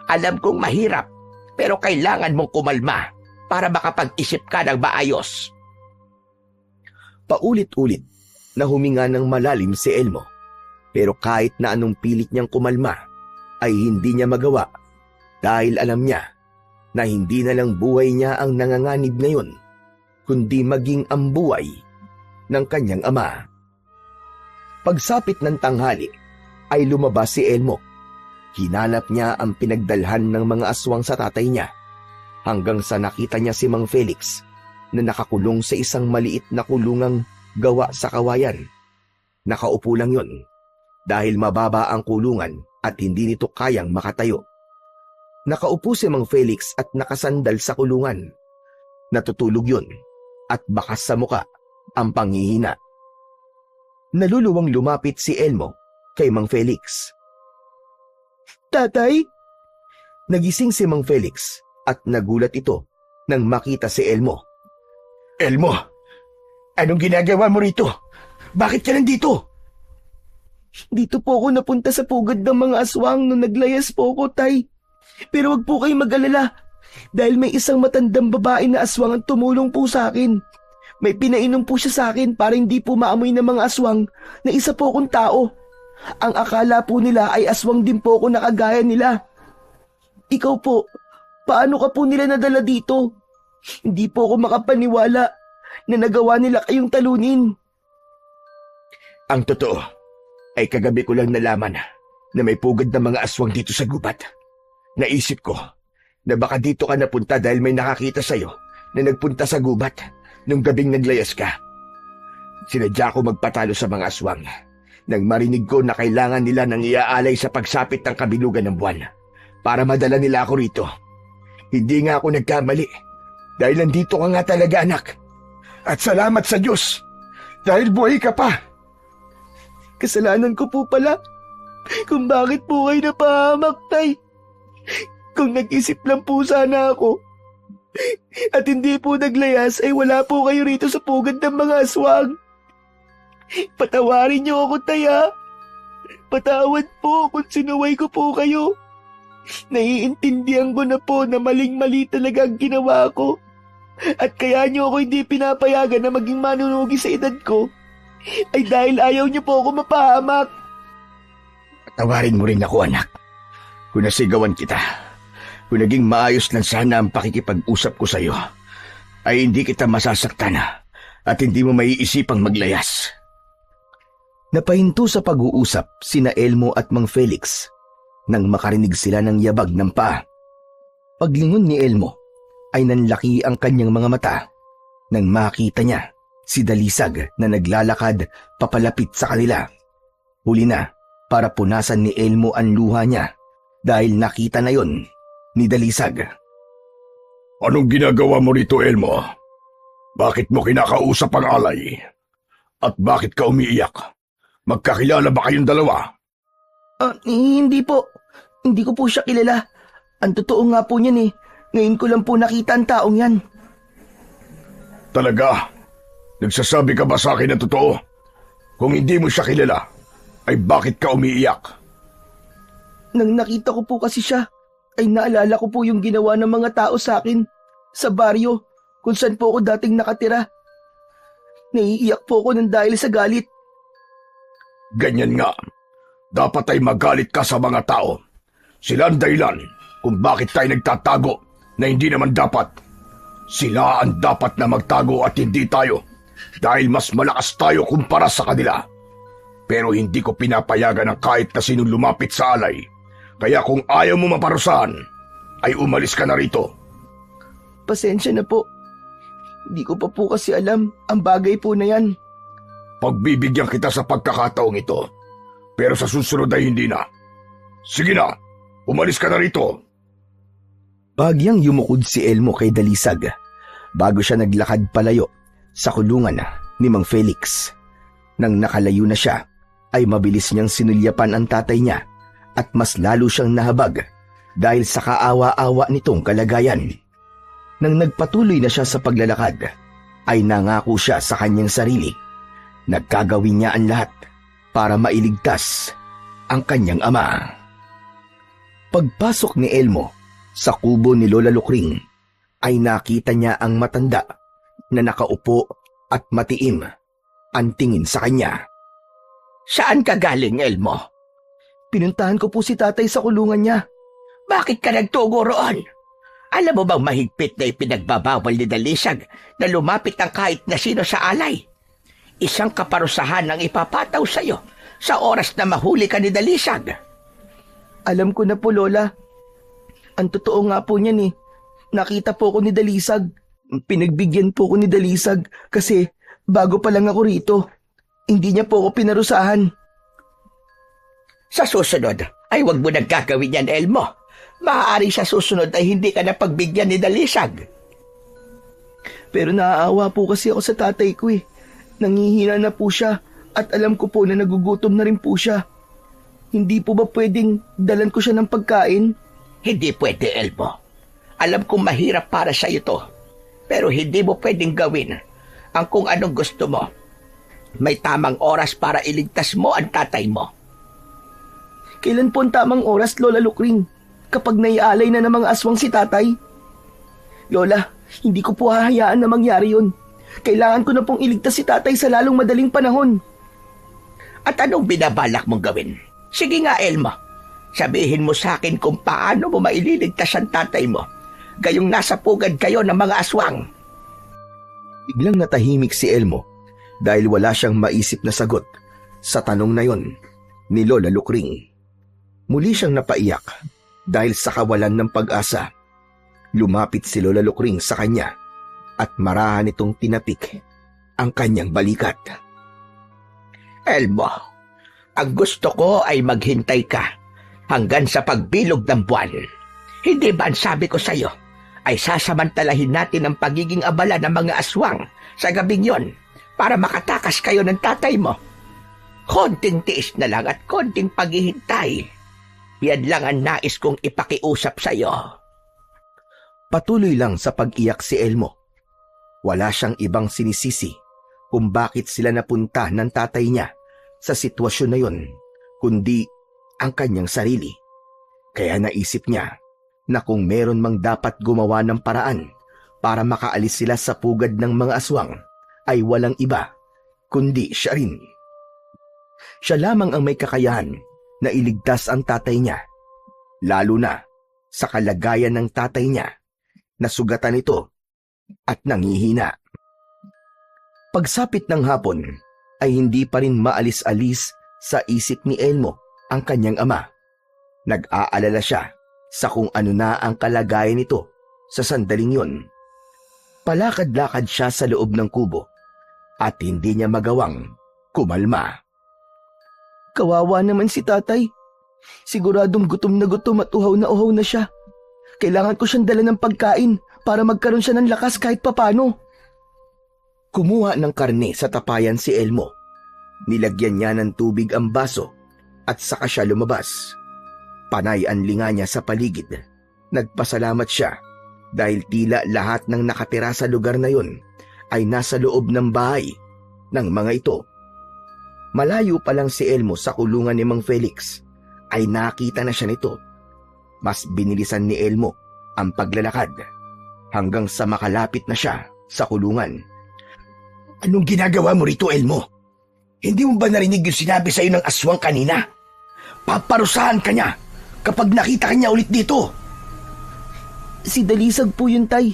D: Alam kong mahirap, pero kailangan mong kumalma para makapag-isip ka ng maayos.
A: Paulit-ulit na huminga ng malalim si Elmo. Pero kahit na anong pilit niyang kumalma, ay hindi niya magawa dahil alam niya na hindi na lang buhay niya ang nanganganib ngayon, kundi maging ang buhay ng kanyang ama. Pagsapit ng tanghali, ay lumabas si Elmo. Hinanap niya ang pinagdalhan ng mga aswang sa tatay niya, hanggang sa nakita niya si Mang Felix na nakakulong sa isang maliit na kulungang gawa sa kawayan. Nakaupo lang yon dahil mababa ang kulungan at hindi nito kayang makatayo. Nakaupo si Mang Felix at nakasandal sa kulungan. Natutulog yun at bakas sa muka ang panghihina. Naluluwang lumapit si Elmo kay Mang Felix.
B: Tatay?
A: Nagising si Mang Felix at nagulat ito nang makita si Elmo.
E: Elmo, anong ginagawa mo rito? Bakit ka nandito?
B: Dito po ako napunta sa pugad ng mga aswang nung naglayas po ako, tay. Pero wag po kayong mag-alala dahil may isang matandang babae na aswang ang tumulong po sa akin. May pinainom po siya sa akin para hindi po maamoy ng mga aswang na isa po akong tao. Ang akala po nila ay aswang din po ako na kagaya nila. Ikaw po, paano ka po nila nadala dito? Hindi po ako makapaniwala na nagawa nila kayong talunin.
A: Ang totoo ay kagabi ko lang nalaman na may pugad na mga aswang dito sa gubat. Naisip ko na baka dito ka napunta dahil may nakakita sa'yo na nagpunta sa gubat nung gabing naglayas ka. Sinadya ko magpatalo sa mga aswang nang marinig ko na kailangan nila ng iaalay sa pagsapit ng kabilugan ng buwan para madala nila ako rito. Hindi nga ako nagkamali dahil nandito ka nga talaga, anak. At salamat sa Diyos dahil buhay ka pa.
B: Kasalanan ko po pala kung bakit po kayo napahamak, Tay. Kung nag-isip lang po sana ako at hindi po naglayas ay wala po kayo rito sa pugad ng mga aswang. Patawarin niyo ako, Tay, ha? Patawad po kung sinuway ko po kayo. Naiintindihan ko na po na maling-mali talaga ang ginawa ko. At kaya niyo ako hindi pinapayagan na maging manunugi sa edad ko ay dahil ayaw niyo po ako mapahamak.
A: Patawarin mo rin ako, anak. Kung nasigawan kita, kung naging maayos lang sana ang pakikipag-usap ko sa iyo, ay hindi kita masasaktan at hindi mo maiisipang maglayas.
B: Napahinto sa pag-uusap sina Elmo at Mang Felix nang makarinig sila ng yabag ng paa. Paglingon ni Elmo ay nanlaki ang kanyang mga mata nang makita niya si Dalisag na naglalakad papalapit sa kanila. Huli na para punasan ni Elmo ang luha niya dahil nakita na yon ni Dalisag.
E: Anong ginagawa mo rito, Elmo? Bakit mo kinakausap ang alay? At bakit ka umiiyak? Magkakilala ba kayong dalawa?
B: Hindi po. Hindi ko po siya kilala. Ang totoo nga po niyan eh. Ngayon ko lang po nakita ang taong yan.
E: Talaga? Nagsasabi ka ba sa akin ng totoo? Kung hindi mo siya kilala, ay bakit ka umiiyak?
B: Nang nakita ko po kasi siya, ay naalala ko po yung ginawa ng mga tao sa akin sa baryo kung saan po ako dating nakatira. Naiiyak po ako ng dahil sa galit.
E: Ganyan nga. Dapat ay magalit ka sa mga tao. Sila ang dahilan kung bakit tayo nagtatago na hindi naman dapat. Sila ang dapat na magtago at hindi tayo dahil mas malakas tayo kumpara sa kanila. Pero hindi ko pinapayagan ng kahit na sinong lumapit sa alay. Kaya kung ayaw mo maparusahan, ay umalis ka na rito.
B: Pasensya na po. Hindi ko pa po kasi alam ang bagay po na yan.
E: Pagbibigyan kita sa pagkakataong ito, pero sa susunod ay hindi na. Sige na, umalis ka na rito.
B: Bagyang yumukod si Elmo kay Dalisag bago siya naglakad palayo sa kulungan ni Mang Felix. Nang nakalayo na siya, ay mabilis niyang sinulyapan ang tatay niya at mas lalo siyang nahabag dahil sa kaawa-awa nitong kalagayan. Nang nagpatuloy na siya sa paglalakad, ay nangako siya sa kanyang sarili. Nagkagawin niya ang lahat para mailigtas ang kanyang ama. Pagpasok ni Elmo sa kubo ni Lola Lukring, ay nakita niya ang matanda na nakaupo at matiim ang tingin sa kanya.
D: Saan ka galing, Elmo?
B: Pinuntahan ko po si tatay sa kulungan niya.
D: Bakit ka nagtungo roon? Alam mo bang mahigpit na ipinagbabawal ni Dalisag na lumapit ang kahit na sino sa alay? Isang kaparusahan ang ipapataw sa iyo sa oras na mahuli ka ni Dalisag.
B: Alam ko na po, Lola. Ang totoo nga po niyan eh. Nakita po ko ni Dalisag. Pinagbigyan po ko ni Dalisag kasi bago pa lang ako rito. Hindi niya po ako pinarusahan.
D: Sa susunod ay huwag mo nagkagawin yan, Elmo. Maaari sa susunod ay hindi ka na pagbigyan ni Dalisag.
B: Pero naaawa po kasi ako sa tatay ko eh. Nangihina na po siya at alam ko po na nagugutom na rin po siya. Hindi po ba pwedeng dalan ko siya ng pagkain?
D: Hindi pwede, Elmo. Alam kong mahirap para sa iyo to. Pero hindi mo pwedeng gawin ang kung anong gusto mo. May tamang oras para iligtas mo ang tatay mo.
B: Kailan po ang tamang oras, Lola Lukring? Kapag naialay na ng mga aswang si tatay? Lola, hindi ko po hahayaan na mangyari yun. Kailangan ko na pong iligtas si tatay sa lalong madaling panahon.
D: At anong binabalak mong gawin? Sige nga, Elmo. Sabihin mo sa akin kung paano mo maililigtas ang tatay mo. Gayong nasa pugad kayo ng mga aswang.
A: Biglang natahimik si Elmo dahil wala siyang maisip na sagot sa tanong na yon ni Lola Lukring. Muli siyang napaiyak dahil sa kawalan ng pag-asa. Lumapit si Lola Lukring sa kanya at marahan itong tinapik ang kanyang balikat.
D: Elmo, ang gusto ko ay maghintay ka hanggang sa pagbilog ng buwan. Hindi ba ang sabi ko sa'yo ay sasamantalahin natin ang pagiging abala ng mga aswang sa gabing yon para makatakas kayo ng tatay mo? Konting tiis na lang at konting paghihintay. Yan lang ang nais kong ipakiusap sa'yo.
A: Patuloy lang sa pag-iyak si Elmo. Wala siyang ibang sinisisi kung bakit sila napunta ng tatay niya sa sitwasyon na yon, kundi ang kanyang sarili. Kaya naisip niya na kung meron mang dapat gumawa ng paraan para makaalis sila sa pugad ng mga aswang, ay walang iba, kundi siya rin. Siya lamang ang may kakayahan na iligtas ang tatay niya, lalo na sa kalagayan ng tatay niya na sugatan ito at nangihina. Pagsapit ng hapon ay hindi pa rin maalis-alis sa isip ni Elmo ang kanyang ama. Nag-aalala siya sa kung ano na ang kalagayan nito sa sandaling yon. Palakad-lakad siya sa loob ng kubo at hindi niya magawang kumalma.
B: Kawawa naman si tatay. Siguradong gutom at uhaw na siya. Kailangan ko siyang dala ng pagkain para magkaroon siya ng lakas kahit papano.
A: Kumuha ng karne sa tapayan si Elmo. Nilagyan niya ng tubig ang baso at saka siya lumabas. Panay ang linga niya sa paligid. Nagpasalamat siya dahil tila lahat ng nakatira sa lugar na yon ay nasa loob ng bahay ng mga ito. Malayo pa lang si Elmo sa kulungan ni Mang Felix ay nakita na siya nito. Mas binilisan ni Elmo ang paglalakad hanggang sa makalapit na siya sa kulungan.
E: Anong ginagawa mo rito, Elmo? Hindi mo ba narinig yung sinabi sa'yo ng aswang kanina? Paparusahan ka niya kapag nakita ka niya ulit dito.
B: Si Dalisag po yun, tay.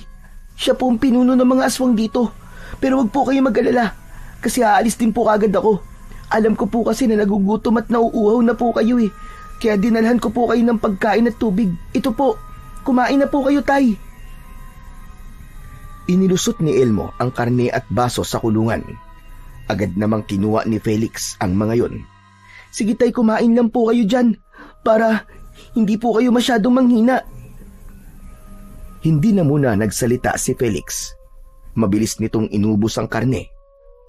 B: Siya po ang pinuno ng mga aswang dito. Pero wag po kayo mag-alala kasi aalis din po kagad ako. Alam ko po kasi na nagugutom at nauuhaw na po kayo eh. Kaya dinalhan ko po kayo ng pagkain at tubig. Ito po, kumain na po kayo, tay.
A: Inilusot ni Elmo ang karne at baso sa kulungan. Agad namang kinuha ni Felix ang mga yon.
B: Sige tay, kumain lang po kayo dyan para hindi po kayo masyadong manghina.
A: Hindi na muna nagsalita si Felix. Mabilis nitong inubos ang karne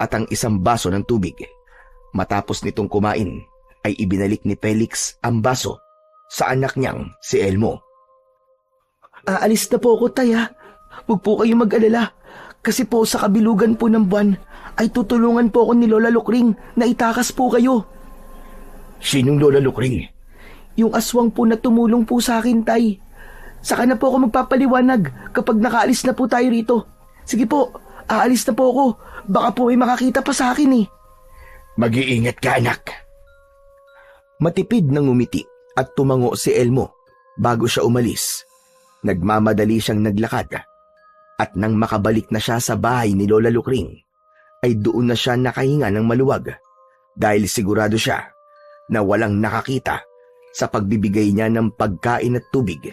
A: at ang isang baso ng tubig. Matapos nitong kumain, ay ibinalik ni Felix ang baso sa anak niyang si Elmo.
B: Aalis na po ako, tay ha. Huwag po kayo mag-alala. Kasi po sa kabilugan po ng buwan ay tutulungan po ako ni Lola Lukring na itakas po kayo.
E: Sinong Lola Lukring?
B: Yung aswang po na tumulong po sa akin, tay. Saka na po ako magpapaliwanag kapag nakaalis na po tayo rito. Sige po, aalis na po ako. Baka po may makakita pa sa akin eh.
E: Mag-iingat ka, anak.
A: Matipid nang ngumiti at tumango si Elmo bago siya umalis. Nagmamadali siyang naglakad. At nang makabalik na siya sa bahay ni Lola Lukring, ay doon na siya nakahinga ng maluwag dahil sigurado siya na walang nakakita sa pagbibigay niya ng pagkain at tubig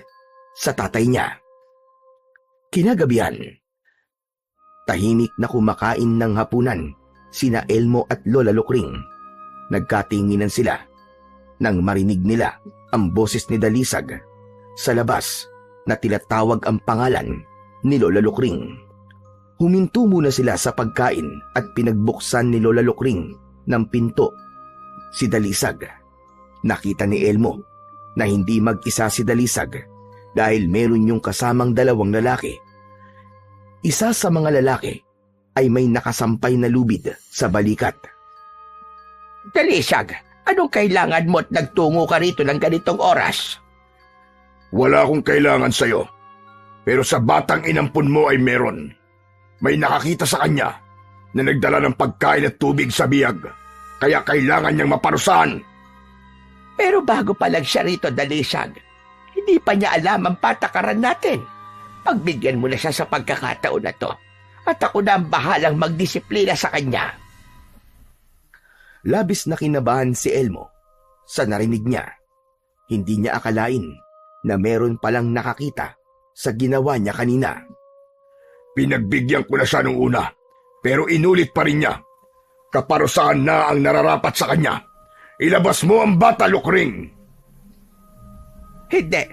A: sa tatay niya. Kinagabihan, tahimik na kumakain ng hapunan sina Elmo at Lola Lukring. Nagkatinginan sila nang marinig nila ang boses ni Dalisag sa labas na tilatawag ang pangalan ni Lola Lukring. Huminto muna sila sa pagkain at pinagbuksan ni Lola Lukring ng pinto si Dalisag. Nakita ni Elmo na hindi mag-isa si Dalisag dahil meron yung kasamang dalawang lalaki. Isa sa mga lalaki ay may nakasampay na lubid sa balikat.
D: Dalisag, anong kailangan mo at nagtungo ka rito ng ganitong oras?
E: Wala akong kailangan sa'yo. Pero sa batang inampun mo ay meron. May nakakita sa kanya na nagdala ng pagkain at tubig sa biyag, kaya kailangan niyang maparusahan.
D: Pero bago pa lang siya rito, Dalisag, hindi pa niya alam ang patakaran natin. Pagbigyan mo na siya sa pagkakataon na to, at ako na ang bahalang magdisiplina sa kanya.
A: Labis na kinabahan si Elmo sa narinig niya. Hindi niya akalain na meron palang nakakita sa ginawa niya kanina.
E: Pinagbigyan ko na siya nung una, pero inulit pa rin niya. Kaparusahan na ang nararapat sa kanya. Ilabas mo ang bata, Lukring!
D: Hindi.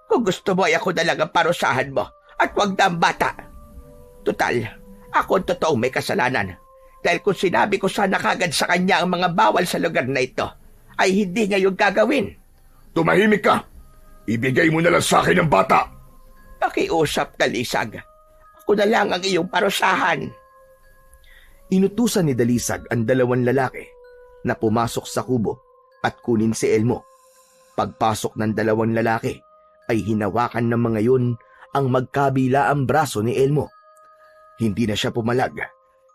D: Kung gusto mo ay ako na lang ang parusahan mo at wag na ang bata. Tutal, ako ang totoong may kasalanan. Dahil kung sinabi ko sana kagad sa kanya ang mga bawal sa lugar na ito, ay hindi niya yung gagawin.
E: Tumahimik ka! Ibigay mo na lang sa akin ang bata!
D: Pakiusap, Dalisag. Ako na lang ang iyong parusahan.
A: Inutusan ni Dalisag ang dalawang lalaki na pumasok sa kubo at kunin si Elmo. Pagpasok ng dalawang lalaki ay hinawakan ng mga yun ang magkabilaang braso ni Elmo. Hindi na siya pumalag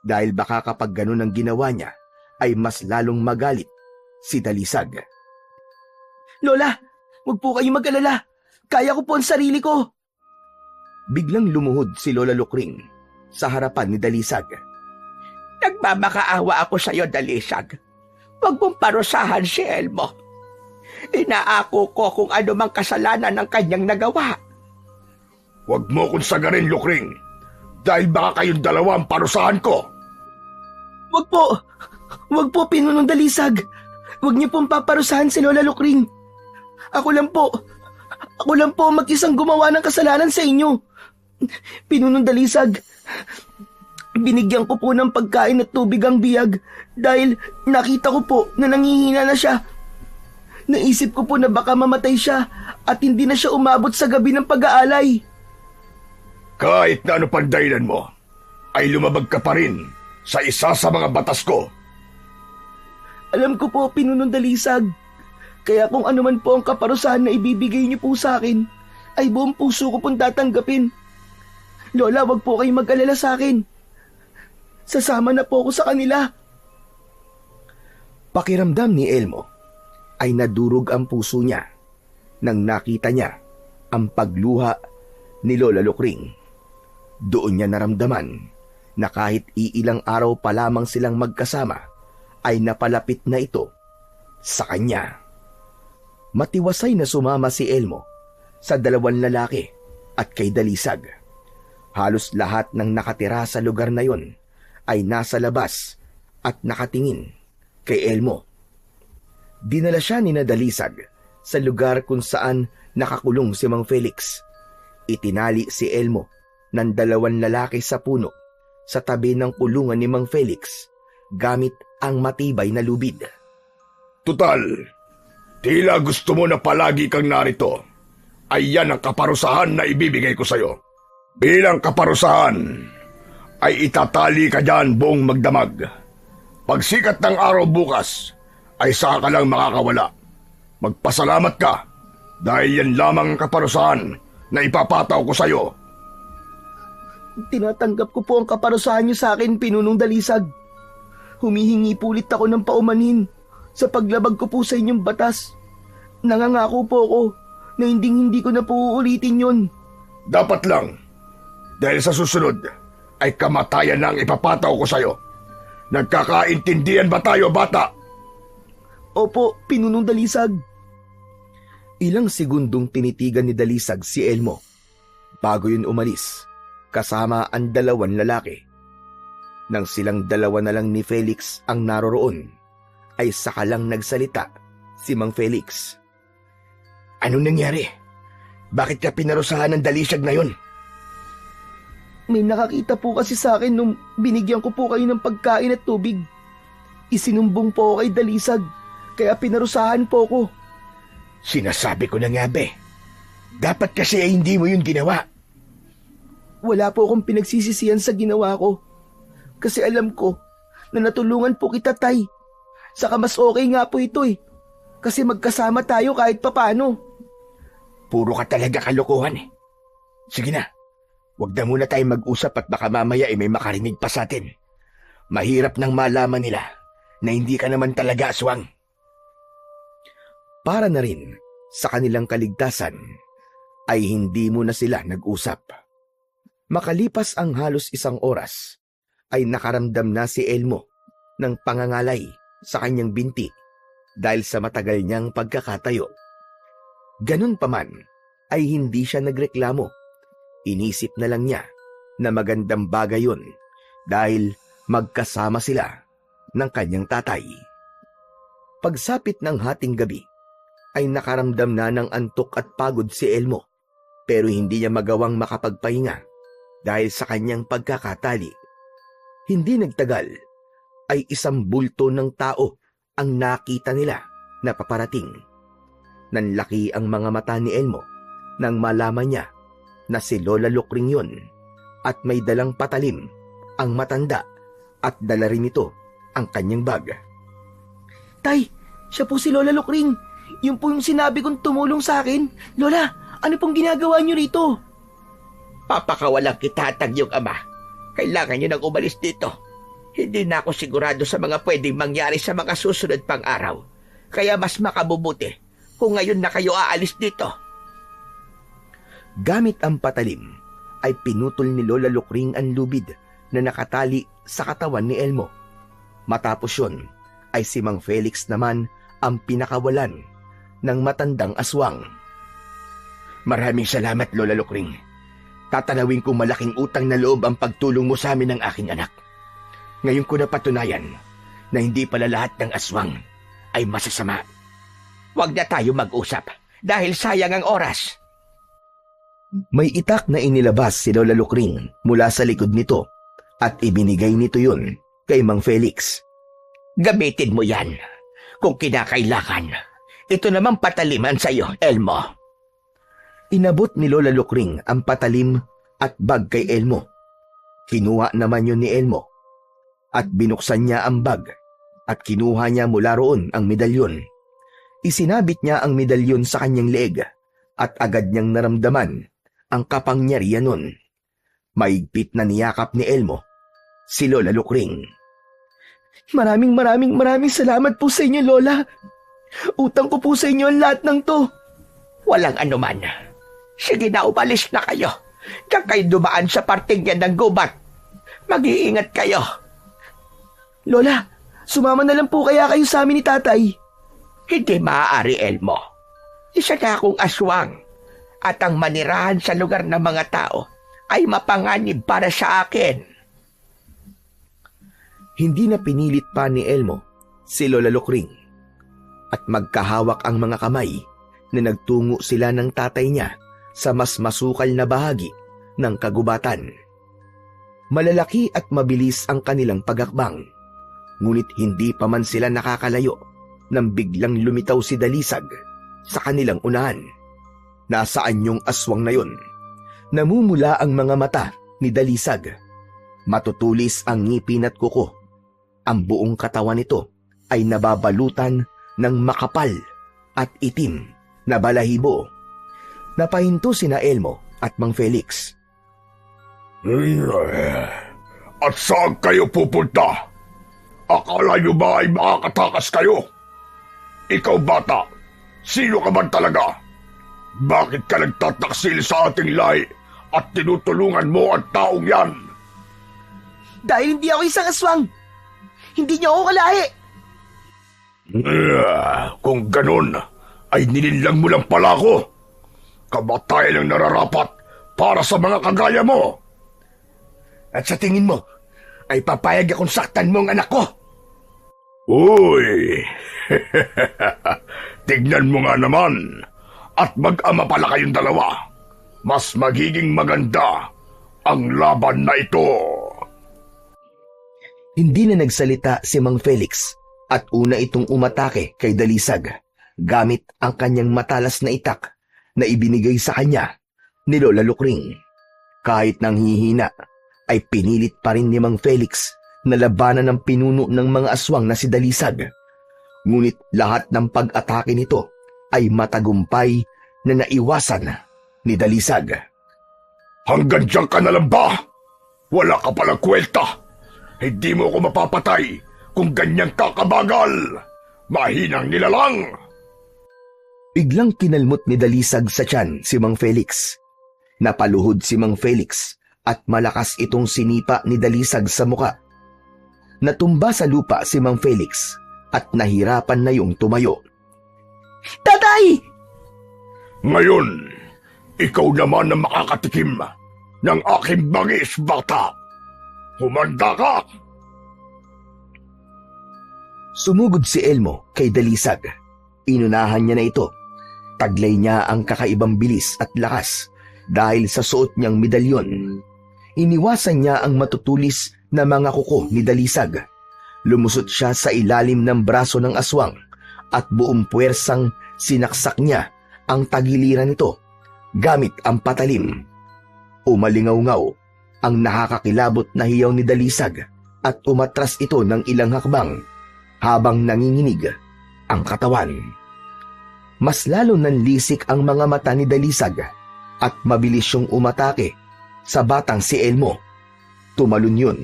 A: dahil baka kapag ganun ang ginawa niya ay mas lalong magalit si Dalisag.
B: Lola, huwag po kayong mag-alala. Kaya ko po ang sarili ko.
A: Biglang lumuhod si Lola Lukring sa harapan ni Dalisag.
D: Nagmamakaawa ako sa iyo, Dalisag. Huwag mong parusahan si Elmo. Inaako ko kung ano mang kasalanan ng kanyang nagawa.
E: Huwag mo kong sagarin, Lukring, dahil baka kayong dalawa ang parusahan ko.
B: Huwag po. Huwag po, Pinunong Dalisag. Huwag niyo pong paparusahan si Lola Lukring. Ako lang po mag-isang gumawa ng kasalanan sa inyo. Pinunong Dalisag, binigyan ko po ng pagkain at tubig ang biyag dahil nakita ko po na nangihina na siya. Naisip ko po na baka mamatay siya at hindi na siya umabot sa gabi ng pag-aalay.
E: Kahit na ano pang dahilan mo, ay lumabag ka pa rin sa isa sa mga batas ko.
B: Alam ko po, Pinunong Dalisag. Kaya kung ano man po ang kaparusahan na ibibigay niyo po sa akin, ay buong puso ko pong tatanggapin. Lola, wag po kayong mag-alala sa akin. Sasama na po ako sa kanila.
A: Pakiramdam ni Elmo ay nadurog ang puso niya nang nakita niya ang pagluha ni Lola Lukring. Doon niya naramdaman na kahit iilang araw pa lamang silang magkasama ay napalapit na ito sa kanya. Matiwasay na sumama si Elmo sa dalawang lalaki at kay Dalisag. Halos lahat ng nakatira sa lugar na yon ay nasa labas at nakatingin kay Elmo. Dinala siya ni Dalisag sa lugar kung saan nakakulong si Mang Felix. Itinali si Elmo ng dalawang lalaki sa puno sa tabi ng kulungan ni Mang Felix gamit ang matibay na lubid.
E: Tutal, tila gusto mo na palagi kang narito. Ay yan ang kaparusahan na ibibigay ko sa'yo. Bilang kaparusahan, ay itatali ka dyan buong magdamag. Pagsikat ng araw bukas, ay saka ka lang makakawala. Magpasalamat ka, dahil yan lamang ang kaparusahan na ipapataw ko sa'yo.
B: Tinatanggap ko po ang kaparusahan niyo sa akin, Pinunong Dalisag. Humihingi po ulit ako ng paumanhin sa paglabag ko po sa inyong batas. Nangangako po ako na hindi ko na po uulitin yun.
E: Dapat lang, dahil sa susunod ay kamatayan na ang ipapataw ko sa'yo. Nagkakaintindihan ba tayo, bata?
B: Opo, Pinunong Dalisag.
A: Ilang segundong tinitigan ni Dalisag si Elmo bago yun umalis kasama ang dalawang lalaki. Nang silang dalawa na lang ni Felix ang naroroon, ay saka lang nagsalita si Mang Felix. Anong nangyari? Bakit ka pinarusahan ng Dalisag na yun?
B: May nakakita po kasi sa akin nung binigyan ko po kayo ng pagkain at tubig. Isinumbong po ako kay Dalisag, kaya pinarusahan po ko.
A: Sinasabi ko na nga be. Dapat kasi ay hindi mo yun ginawa.
B: Wala po akong pinagsisisihan sa ginawa ko. Kasi alam ko na natulungan po kita, Tay. Saka mas okay nga po ito eh. Kasi magkasama tayo kahit papano.
A: Puro ka talaga kalokohan eh. Sige na, wag na muna tayong mag-usap at baka mamaya may makarinig pa sa atin. Mahirap nang malaman nila na hindi ka naman talaga aswang. Para na rin sa kanilang kaligtasan, ay hindi mo na sila nag-usap. Makalipas ang halos 1 oras, ay nakaramdam na si Elmo ng pangangalay sa kanyang binti dahil sa matagal niyang pagkakatayo. Ganun pa man, ay hindi siya nagreklamo. Inisip na lang niya na magandang bagay yun dahil magkasama sila ng kanyang tatay. Pagsapit ng hating gabi, ay nakaramdam na ng antok at pagod si Elmo, pero hindi niya magawang makapagpahinga dahil sa kanyang pagkakatali. Hindi nagtagal, ay isang bulto ng tao ang nakita nila na paparating. Nanlaki ang mga mata ni Elmo nang malaman niya na si Lola Lukring yun at may dalang patalim ang matanda at dala rin ito ang kanyang bag.
B: Tay, siya po si Lola Lukring. Yun po yung sinabi kong tumulong sa akin. Lola, ano pong ginagawa niyo rito?
D: Papakawalang kita at ang iyong ama. Kailangan niyo nang umalis dito. Hindi na ako sigurado sa mga pwedeng mangyari sa mga susunod pang araw. Kaya mas makabubuti kung ngayon na kayo aalis dito.
A: Gamit ang patalim, ay pinutol ni Lola Lukring ang lubid na nakatali sa katawan ni Elmo. Matapos yun, ay si Mang Felix naman ang pinakawalan ng matandang aswang. Maraming salamat, Lola Lukring. Tatanawin kong malaking utang na loob ang pagtulong mo sa amin ng aking anak. Ngayon ko napatunayan na hindi pala lahat ng aswang ay masasama.
D: Huwag na tayo mag-usap dahil sayang ang oras.
A: May itak na inilabas si Lola Lukring mula sa likod nito at ibinigay nito yun kay Mang Felix.
D: Gamitin mo yan kung kinakailangan. Ito namang pataliman sa iyo, Elmo.
A: Inabot ni Lola Lukring ang patalim at bag kay Elmo. Kinuha naman yun ni Elmo at binuksan niya ang bag at kinuha niya mula roon ang medalyon. Isinabit niya ang medalyon sa kanyang leeg at agad niyang naramdaman ang kapangyarihan nun. Maigpit na niyakap ni Elmo si Lola Lukring.
B: Maraming salamat po sa inyo, Lola. Utang ko po sa inyo ang lahat ng to.
D: Walang anuman. Sige na, umalis na kayo. Diyan kayo dumaan sa parting yan ng gubat. Mag-iingat kayo.
B: Lola, sumama na lang po kaya kayo sa amin ni Tatay.
D: Hindi maaari, Elmo. Isa na akong aswang. At ang manirahan sa lugar ng mga tao ay mapanganib para sa akin.
A: Hindi na pinilit pa ni Elmo si Lola Lukring at magkahawak ang mga kamay na nagtungo sila ng tatay niya sa mas masukal na bahagi ng kagubatan. Malalaki at mabilis ang kanilang pagakbang, ngunit hindi pa man sila nakakalayo nang biglang lumitaw si Dalisag sa kanilang unahan. Nasaan yung aswang na yun? Namumula ang mga mata ni Dalisag. Matutulis ang ngipin at kuko. Ang buong katawan nito ay nababalutan ng makapal at itim na balahibo. Napahinto sina Elmo at Mang Felix.
E: At saan kayo pupunta? Akala nyo ba ay makakatakas kayo? Ikaw bata, sino ka man talaga? Bakit ka nagtataksil sa ating lahi at tinutulungan mo ang taong yan?
B: Dahil hindi ako isang aswang. Hindi niyo ako kalahi.
E: Kung ganun, ay nilinlang mo lang pala ako. Kamatayan ang nararapat para sa mga kagaya mo.
A: At sa tingin mo, ay papayag akong saktan mo ang anak ko?
E: Uy! Tignan mo nga naman. At mag-ama pala kayong dalawa. Mas magiging maganda ang laban na ito.
A: Hindi na nagsalita si Mang Felix at una itong umatake kay Dalisag gamit ang kanyang matalas na itak na ibinigay sa kanya ni Lola Lukring. Kahit nanghihina, ay pinilit pa rin ni Mang Felix na labanan ng pinuno ng mga aswang na si Dalisag. Ngunit lahat ng pag-atake nito ay matagumpay na naiwasan ni Dalisag.
E: Hanggang diyan ka na lang ba? Wala ka palang kwenta. Hindi mo ako mapapatay kung ganyang kakabagal. Mahinang nilalang.
A: Biglang kinalmot ni Dalisag sa tiyan si Mang Felix. Napaluhod si Mang Felix at malakas itong sinipa ni Dalisag sa muka. Natumba sa lupa si Mang Felix at nahirapan na yung tumayo.
B: Tatay!
E: Ngayon, ikaw naman ang makakatikim ng aking bangis, bata. Humanda ka!
A: Sumugod si Elmo kay Dalisag. Inunahan niya na ito. Taglay niya ang kakaibang bilis at lakas dahil sa suot niyang medalyon. Iniwasan niya ang matutulis na mga kuko ni Dalisag. Lumusot siya sa ilalim ng braso ng aswang at buong puwersang sinaksak niya ang tagiliran nito gamit ang patalim. Umalingaw-ngaw ang nakakakilabot na hiyaw ni Dalisag at umatras ito ng ilang hakbang habang nanginginig ang katawan. Mas lalo nanlisik ang mga mata ni Dalisag at mabilis siyang umatake sa batang si Elmo. Tumalon yun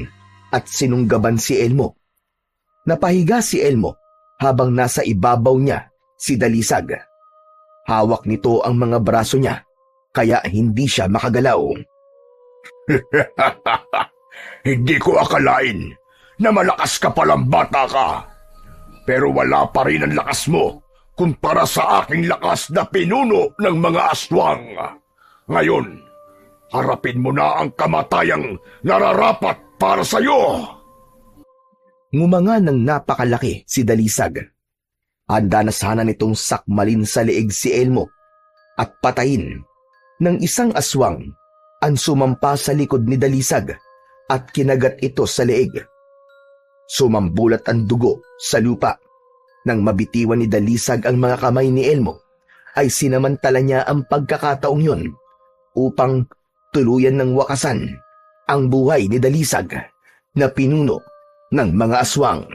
A: at sinunggaban si Elmo. Napahiga si Elmo habang nasa ibabaw niya si Dalisag. Hawak nito ang mga braso niya kaya hindi siya makagalaw.
E: Hindi ko akalain na malakas ka palang bata ka. Pero wala pa rin ang lakas mo kumpara sa aking lakas na pinuno ng mga aswang. Ngayon, harapin mo na ang kamatayang nararapat para sa iyo.
A: Ngumanga ng napakalaki si Dalisag. Handa na sana nitong sakmalin sa leeg si Elmo at patayin ng isang aswang ang sumampa sa likod ni Dalisag at kinagat ito sa leeg. Sumambulat ang dugo sa lupa. Nang mabitiwan ni Dalisag ang mga kamay ni Elmo, ay sinamantala niya ang pagkakataong yun upang tuluyan ng wakasan ang buhay ni Dalisag na pinuno ng mga aswang.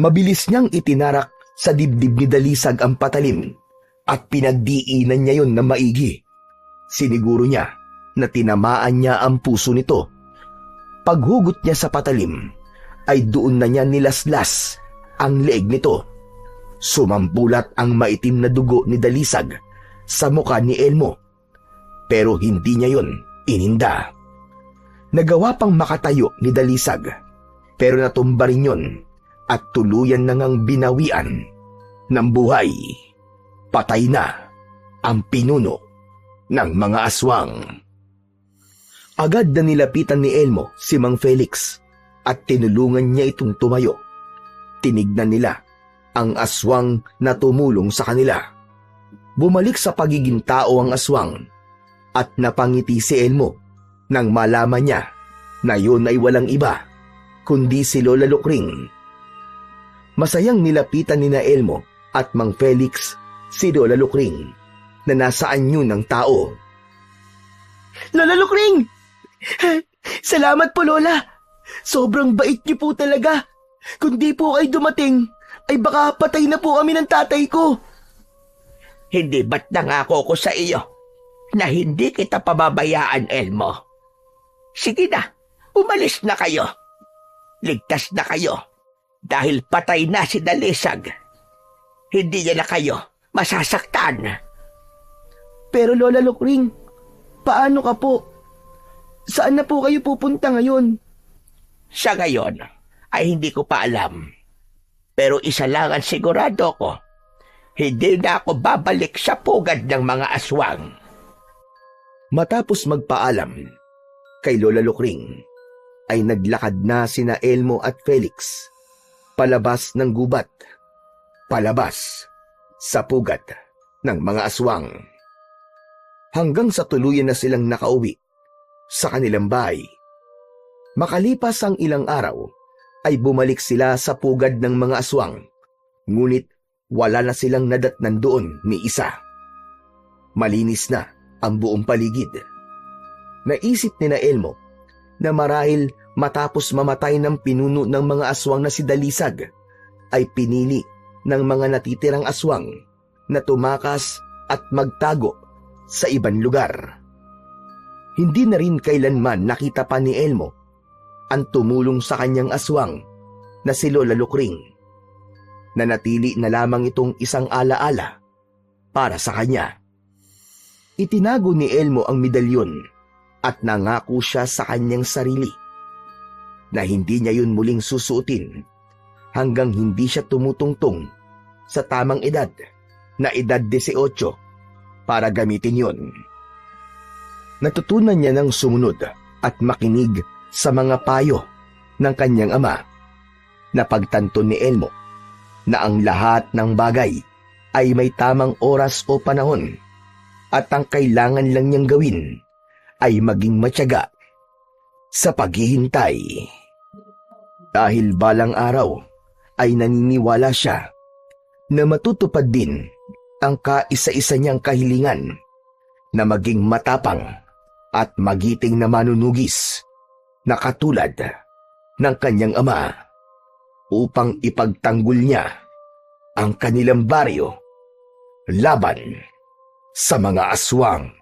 A: Mabilis niyang itinarak sa dibdib ni Dalisag ang patalim at pinagdiinan niya yon na maigi. Siniguro niya na tinamaan niya ang puso nito. Paghugot niya sa patalim, ay doon na niya nilaslas ang leeg nito. Sumambulat ang maitim na dugo ni Dalisag sa mukha ni Elmo. Pero hindi niya yon ininda. Nagawa pang makatayo ni Dalisag, pero natumba rin yun at tuluyan na ngang binawian ng buhay. Patay na ang pinuno ng mga aswang. Agad na nilapitan ni Elmo si Mang Felix at tinulungan niya itong tumayo. Tinignan nila ang aswang na tumulong sa kanila. Bumalik sa pagiging tao ang aswang at napangiti si Elmo nang malaman niya na yun ay walang iba kundi si Lola Lukring. Masayang nilapitan ni na Elmo at Mang Felix si Lola Lukring na nasaan yun ng tao.
B: Lola Lukring! Salamat po, Lola. Sobrang bait niyo po talaga. Kung di po kayo dumating, ay baka patay na po kami ng tatay ko.
D: Hindi ba't nangako ko sa iyo na hindi kita pababayaan, Elmo? Sige na, umalis na kayo. Ligtas na kayo dahil patay na si Dalisag. Hindi niya na kayo masasaktan.
B: Pero Lola Lukring, paano ka po? Saan na po kayo pupunta ngayon?
D: Sa ngayon ay hindi ko pa alam. Pero isa lang ang sigurado ko, hindi na ako babalik sa pugad ng mga aswang.
A: Matapos magpaalam kay Lola Lukring, ay naglakad na sina Elmo at Felix palabas ng gubat, palabas sa pugad ng mga aswang. Hanggang sa tuluyan na silang nakauwi sa kanilang bahay. Makalipas ang ilang araw, ay bumalik sila sa pugad ng mga aswang, ngunit wala na silang nadatnan doon ni isa. Malinis na ang buong paligid. Naisip ni na Elmo na marahil matapos mamatay ng pinuno ng mga aswang na si Dalisag, ay pinili ng mga natitirang aswang na tumakas at magtago sa ibang lugar. Hindi na rin kailanman nakita pa ni Elmo ang tumulong sa kanyang aswang na si Lola Lukring. Nanatili na lamang itong isang alaala para sa kanya. Itinago ni Elmo ang medalyon at nangako siya sa kanyang sarili na hindi niya yun muling susuotin hanggang hindi siya tumutungtong sa tamang edad na edad 18 para gamitin yun. Natutunan niya ng sumunod at makinig sa mga payo ng kanyang ama. Napagtanto ni Elmo na ang lahat ng bagay ay may tamang oras o panahon at ang kailangan lang niyang gawin ay maging matyaga sa paghihintay. Dahil balang araw ay naniniwala siya na matutupad din ang kaisa-isa niyang kahilingan na maging matapang at magiting na manunugis na katulad ng kanyang ama upang ipagtanggol niya ang kanilang baryo laban sa mga aswang.